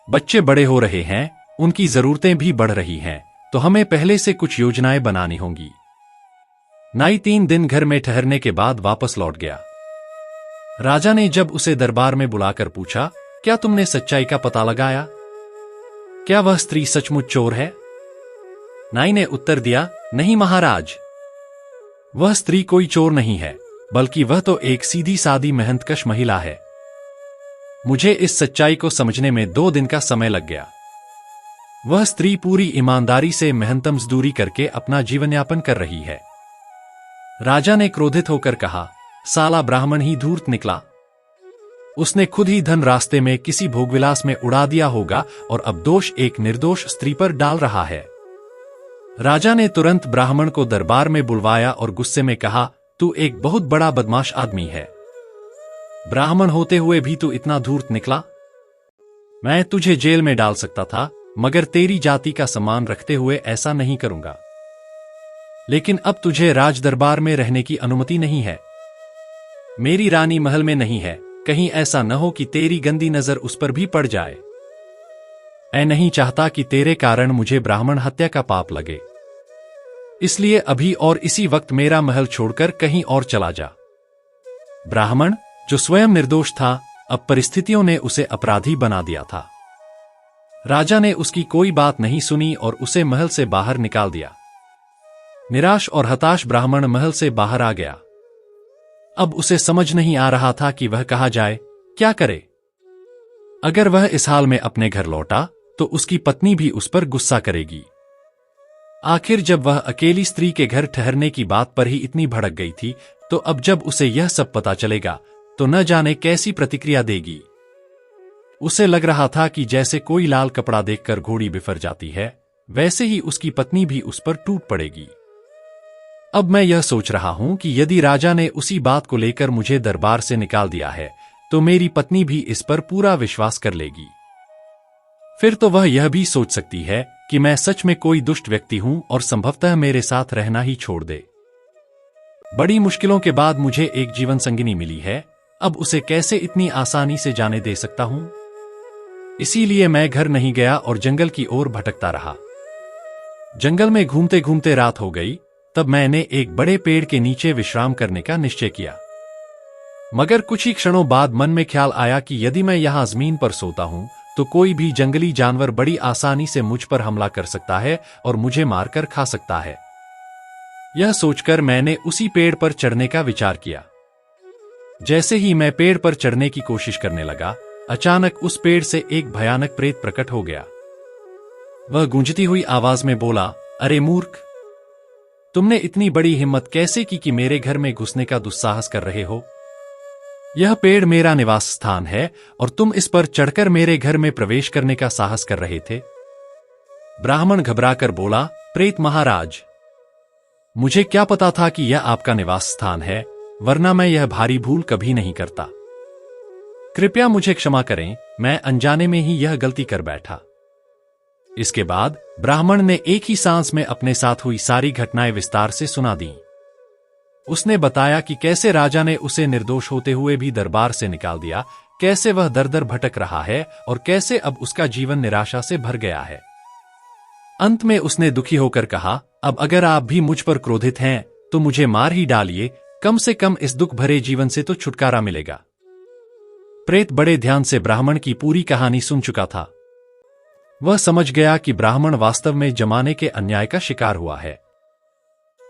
बच्चे बड़े हो रहे हैं, उनकी जरूरतें भी बढ़ रही हैं, तो हमें पहले से कुछ योजनाएं बनानी होंगी। नाई 3 दिन घर में ठहरने के बाद वापस लौट गया। राजा ने जब उसे दरबार में बुलाकर पूछा, क्या तुमने सच्चाई का पता लगाया? क्या वह स्त्री सचमुच चोर है? नाई ने उत्तर दिया, नहीं महाराज, वह स्त्री कोई चोर नहीं है, बल्कि वह तो एक सीधी सादी मेहनतकश महिला है। मुझे इस सच्चाई को समझने में 2 दिन का समय लग गया। वह स्त्री पूरी ईमानदारी से मेहनत मजदूरी करके अपना जीवन यापन कर रही है। राजा ने क्रोधित होकर कहा, साला ब्राह्मण ही धूर्त निकला। उसने खुद ही धन रास्ते में किसी भोगविलास में उड़ा दिया होगा और अब दोष एक निर्दोष स्त्री पर डाल रहा है। राजा ने तुरंत ब्राह्मण को दरबार में बुलवाया और गुस्से में कहा, तू एक बहुत बड़ा बदमाश आदमी है। ब्राह्मण होते हुए भी तू इतना धूर्त निकला। मैं तुझे जेल में डाल सकता था, मगर तेरी जाति का सम्मान रखते हुए ऐसा नहीं करूंगा। लेकिन अब तुझे राज दरबार में रहने की अनुमति नहीं है। मेरी रानी महल में नहीं है, कहीं ऐसा न हो कि तेरी गंदी नजर उस पर भी पड़ जाए। मैं नहीं चाहता कि तेरे कारण मुझे ब्राह्मण हत्या का पाप लगे। इसलिए अभी और इसी वक्त मेरा महल छोड़कर कहीं और चला जा। ब्राह्मण, जो स्वयं निर्दोष था, अब परिस्थितियों ने उसे अपराधी बना दिया था। राजा ने उसकी कोई बात नहीं सुनी और उसे महल से बाहर निकाल दिया। निराश और हताश ब्राह्मण महल से बाहर आ गया। अब उसे समझ नहीं आ रहा था कि वह कहाँ जाए, क्या करे। अगर वह इस हाल में अपने घर लौटा तो उसकी पत्नी भी उस पर गुस्सा करेगी। आखिर जब वह अकेली स्त्री के घर ठहरने की बात पर ही इतनी भड़क गई थी, तो अब जब उसे यह सब पता चलेगा तो न जाने कैसी प्रतिक्रिया देगी। उसे लग रहा था कि जैसे कोई लाल कपड़ा देखकर घोड़ी बिफर जाती है, वैसे ही उसकी पत्नी भी उस पर टूट पड़ेगी। अब मैं यह सोच रहा हूं कि यदि राजा ने उसी बात को लेकर मुझे दरबार से निकाल दिया है, तो मेरी पत्नी भी इस पर पूरा विश्वास कर लेगी। फिर तो वह यह भी सोच सकती है कि मैं सच में कोई दुष्ट व्यक्ति हूं और संभवतः मेरे साथ रहना ही छोड़ दे। बड़ी मुश्किलों के बाद मुझे एक जीवन संगिनी मिली है, अब उसे कैसे इतनी आसानी से जाने दे सकता हूं? इसीलिए मैं घर नहीं गया और जंगल की ओर भटकता रहा। जंगल में घूमते घूमते रात हो गई। तब मैंने एक बड़े पेड़ के नीचे विश्राम करने का निश्चय किया। मगर कुछ ही क्षणों बाद मन में ख्याल आया कि यदि मैं यहां जमीन पर सोता हूं तो कोई भी जंगली जानवर बड़ी आसानी से मुझ पर हमला कर सकता है और मुझे मारकर खा सकता है। यह सोचकर मैंने उसी पेड़ पर चढ़ने का विचार किया। जैसे ही मैं पेड़ पर चढ़ने की कोशिश करने लगा, अचानक उस पेड़ से एक भयानक प्रेत प्रकट हो गया। वह गूंजती हुई आवाज में बोला, अरे मूर्ख, तुमने इतनी बड़ी हिम्मत कैसे की कि मेरे घर में घुसने का दुस्साहस कर रहे हो? यह पेड़ मेरा निवास स्थान है और तुम इस पर चढ़कर मेरे घर में प्रवेश करने का साहस कर रहे थे। ब्राह्मण घबराकर बोला, प्रेत महाराज, मुझे क्या पता था कि यह आपका निवास स्थान है, वरना मैं यह भारी भूल कभी नहीं करता। कृपया मुझे क्षमा करें, मैं अनजाने में ही यह गलती कर बैठा। इसके बाद ब्राह्मण ने एक ही सांस में अपने साथ हुई सारी घटनाएं विस्तार से सुना दी। उसने बताया कि कैसे राजा ने उसे निर्दोष होते हुए भी दरबार से निकाल दिया, कैसे वह दर दर भटक रहा है और कैसे अब उसका जीवन निराशा से भर गया है। अंत में उसने दुखी होकर कहा, अब अगर आप भी मुझ पर क्रोधित हैं तो मुझे मार ही डालिए, कम से कम इस दुख भरे जीवन से तो छुटकारा मिलेगा। प्रेत बड़े ध्यान से ब्राह्मण की पूरी कहानी सुन चुका था। वह समझ गया कि ब्राह्मण वास्तव में जमाने के अन्याय का शिकार हुआ है।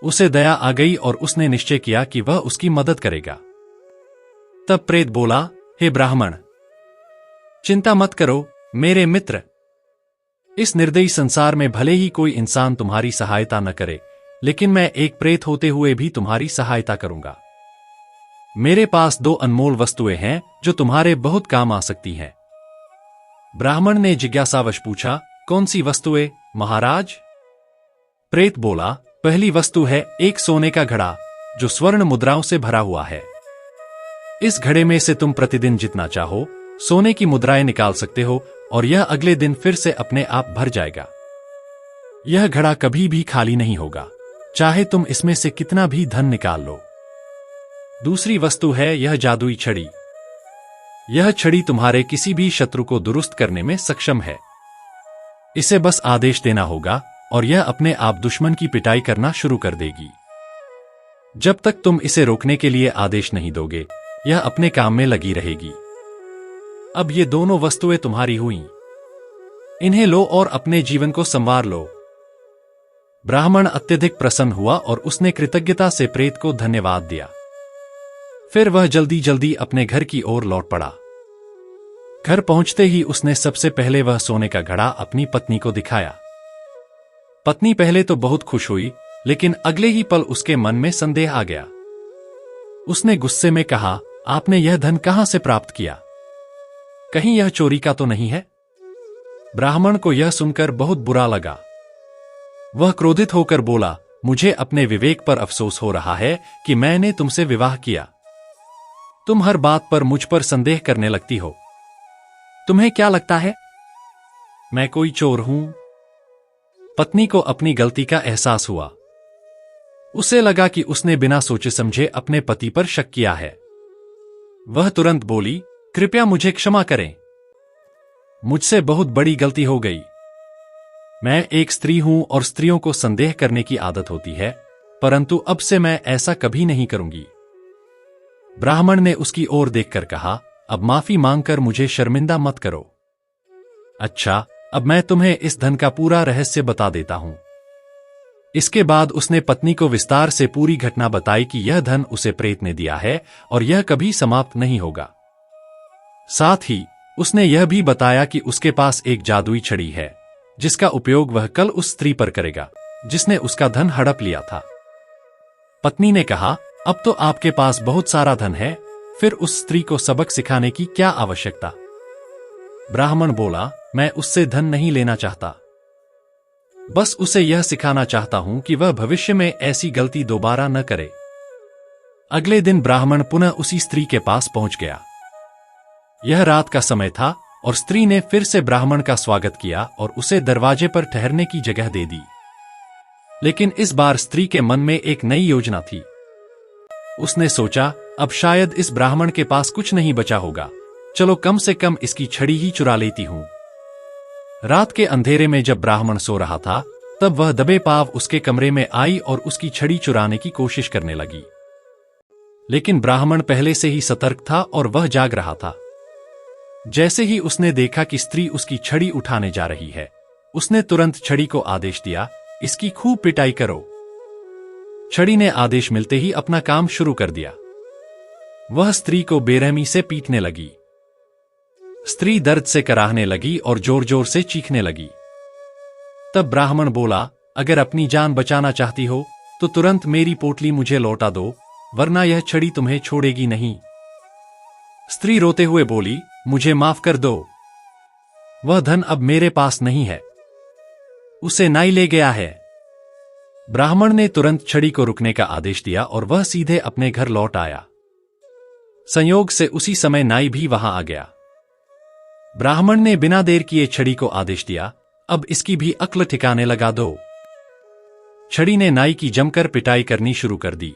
उसे दया आ गई और उसने निश्चय किया कि वह उसकी मदद करेगा। तब प्रेत बोला, हे ब्राह्मण, चिंता मत करो मेरे मित्र। इस निर्दयी संसार में भले ही कोई इंसान तुम्हारी सहायता न करे, लेकिन मैं एक प्रेत होते हुए भी तुम्हारी सहायता करूंगा। मेरे पास 2 अनमोल वस्तुएं हैं जो तुम्हारे बहुत काम आ सकती हैं। ब्राह्मण ने जिज्ञासावश पूछा, कौन सी वस्तुएं महाराज? प्रेत बोला, पहली वस्तु है एक सोने का घड़ा जो स्वर्ण मुद्राओं से भरा हुआ है। इस घड़े में से तुम प्रतिदिन जितना चाहो सोने की मुद्राएं निकाल सकते हो और यह अगले दिन फिर से अपने आप भर जाएगा। यह घड़ा कभी भी खाली नहीं होगा, चाहे तुम इसमें से कितना भी धन निकाल लो। दूसरी वस्तु है यह जादुई छड़ी। यह छड़ी तुम्हारे किसी भी शत्रु को दुरुस्त करने में सक्षम है। इसे बस आदेश देना होगा और यह अपने आप दुश्मन की पिटाई करना शुरू कर देगी। जब तक तुम इसे रोकने के लिए आदेश नहीं दोगे, यह अपने काम में लगी रहेगी। अब ये दोनों वस्तुएं तुम्हारी हुईं। इन्हें लो और अपने जीवन को संवार लो। ब्राह्मण अत्यधिक प्रसन्न हुआ और उसने कृतज्ञता से प्रेत को धन्यवाद दिया। फिर वह जल्दी जल्दी अपने घर की ओर लौट पड़ा। घर पहुंचते ही उसने सबसे पहले वह सोने का घड़ा अपनी पत्नी को दिखाया। पत्नी पहले तो बहुत खुश हुई, लेकिन अगले ही पल उसके मन में संदेह आ गया। उसने गुस्से में कहा, आपने यह धन कहां से प्राप्त किया? कहीं यह चोरी का तो नहीं है? ब्राह्मण को यह सुनकर बहुत बुरा लगा। वह क्रोधित होकर बोला, मुझे अपने विवेक पर अफसोस हो रहा है कि मैंने तुमसे विवाह किया। तुम हर बात पर मुझ पर संदेह करने लगती हो। तुम्हें क्या लगता है मैं कोई चोर हूं? पत्नी को अपनी गलती का एहसास हुआ। उसे लगा कि उसने बिना सोचे समझे अपने पति पर शक किया है। वह तुरंत बोली, कृपया मुझे क्षमा करें। मुझसे बहुत बड़ी गलती हो गई। मैं एक स्त्री हूं और स्त्रियों को संदेह करने की आदत होती है, परंतु अब से मैं ऐसा कभी नहीं करूंगी। ब्राह्मण ने उसकी ओर देखकर कहा, अब माफी मांगकर मुझे शर्मिंदा मत करो। अच्छा, अब मैं तुम्हें इस धन का पूरा रहस्य बता देता हूं। इसके बाद उसने पत्नी को विस्तार से पूरी घटना बताई कि यह धन उसे प्रेत ने दिया है और यह कभी समाप्त नहीं होगा। साथ ही उसने यह भी बताया कि उसके पास एक जादुई छड़ी है, जिसका उपयोग वह कल उस स्त्री पर करेगा जिसने उसका धन हड़प लिया था। पत्नी ने कहा, अब तो आपके पास बहुत सारा धन है, फिर उस स्त्री को सबक सिखाने की क्या आवश्यकता? ब्राह्मण बोला, मैं उससे धन नहीं लेना चाहता, बस उसे यह सिखाना चाहता हूं कि वह भविष्य में ऐसी गलती दोबारा न करे। अगले दिन ब्राह्मण पुनः उसी स्त्री के पास पहुंच गया। यह रात का समय था और स्त्री ने फिर से ब्राह्मण का स्वागत किया और उसे दरवाजे पर ठहरने की जगह दे दी। लेकिन इस बार स्त्री के मन में एक नई योजना थी। उसने सोचा, अब शायद इस ब्राह्मण के पास कुछ नहीं बचा होगा, चलो कम से कम इसकी छड़ी ही चुरा लेती हूं। रात के अंधेरे में जब ब्राह्मण सो रहा था, तब वह दबे पांव उसके कमरे में आई और उसकी छड़ी चुराने की कोशिश करने लगी। लेकिन ब्राह्मण पहले से ही सतर्क था और वह जाग रहा था। जैसे ही उसने देखा कि स्त्री उसकी छड़ी उठाने जा रही है, उसने तुरंत छड़ी को आदेश दिया, इसकी खूब पिटाई करो। छड़ी ने आदेश मिलते ही अपना काम शुरू कर दिया। वह स्त्री को बेरहमी से पीटने लगी। स्त्री दर्द से कराहने लगी और जोर जोर से चीखने लगी। तब ब्राह्मण बोला, अगर अपनी जान बचाना चाहती हो तो तुरंत मेरी पोटली मुझे लौटा दो, वरना यह छड़ी तुम्हें छोड़ेगी नहीं। स्त्री रोते हुए बोली, मुझे माफ कर दो, वह धन अब मेरे पास नहीं है, उसे नाई ले गया है। ब्राह्मण ने तुरंत छड़ी को रुकने का आदेश दिया और वह सीधे अपने घर लौट आया। संयोग से उसी समय नाई भी वहां आ गया। ब्राह्मण ने बिना देर किए छड़ी को आदेश दिया, अब इसकी भी अक्ल ठिकाने लगा दो। छड़ी ने नाई की जमकर पिटाई करनी शुरू कर दी।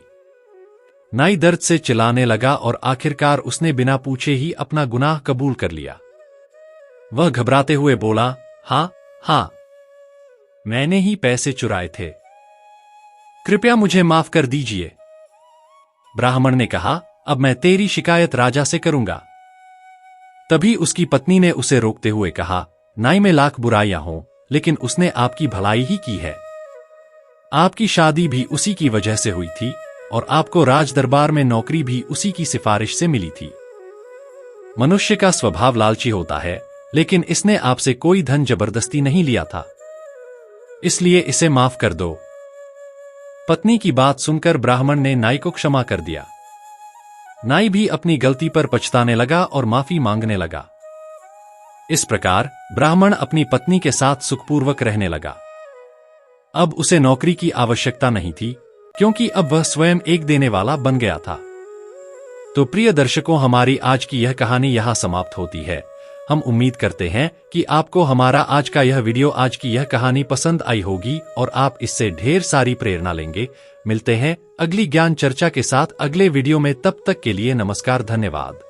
नाई दर्द से चिल्लाने लगा और आखिरकार उसने बिना पूछे ही अपना गुनाह कबूल कर लिया। वह घबराते हुए बोला, हाँ, मैंने ही पैसे चुराए थे, कृपया मुझे माफ कर दीजिए। ब्राह्मण ने कहा, अब मैं तेरी शिकायत राजा से करूंगा। तभी उसकी पत्नी ने उसे रोकते हुए कहा, नाई में लाख बुराइयां हों, लेकिन उसने आपकी भलाई ही की है। आपकी शादी भी उसी की वजह से हुई थी और आपको राज दरबार में नौकरी भी उसी की सिफारिश से मिली थी। मनुष्य का स्वभाव लालची होता है, लेकिन इसने आपसे कोई धन जबरदस्ती नहीं लिया था, इसलिए इसे माफ कर दो। पत्नी की बात सुनकर ब्राह्मण ने नाई को क्षमा कर दिया। नाई भी अपनी गलती पर पछताने लगा और माफी मांगने लगा। इस प्रकार ब्राह्मण अपनी पत्नी के साथ सुखपूर्वक रहने लगा। अब उसे नौकरी की आवश्यकता नहीं थी, क्योंकि अब वह स्वयं एक देने वाला बन गया था। तो प्रिय दर्शकों, हमारी आज की यह कहानी यहां समाप्त होती है। हम उम्मीद करते हैं कि आपको हमारा आज का यह वीडियो, आज की यह कहानी पसंद आई होगी और आप इससे ढेर सारी प्रेरणा लेंगे। मिलते हैं अगली ज्ञान चर्चा के साथ अगले वीडियो में, तब तक के लिए नमस्कार, धन्यवाद।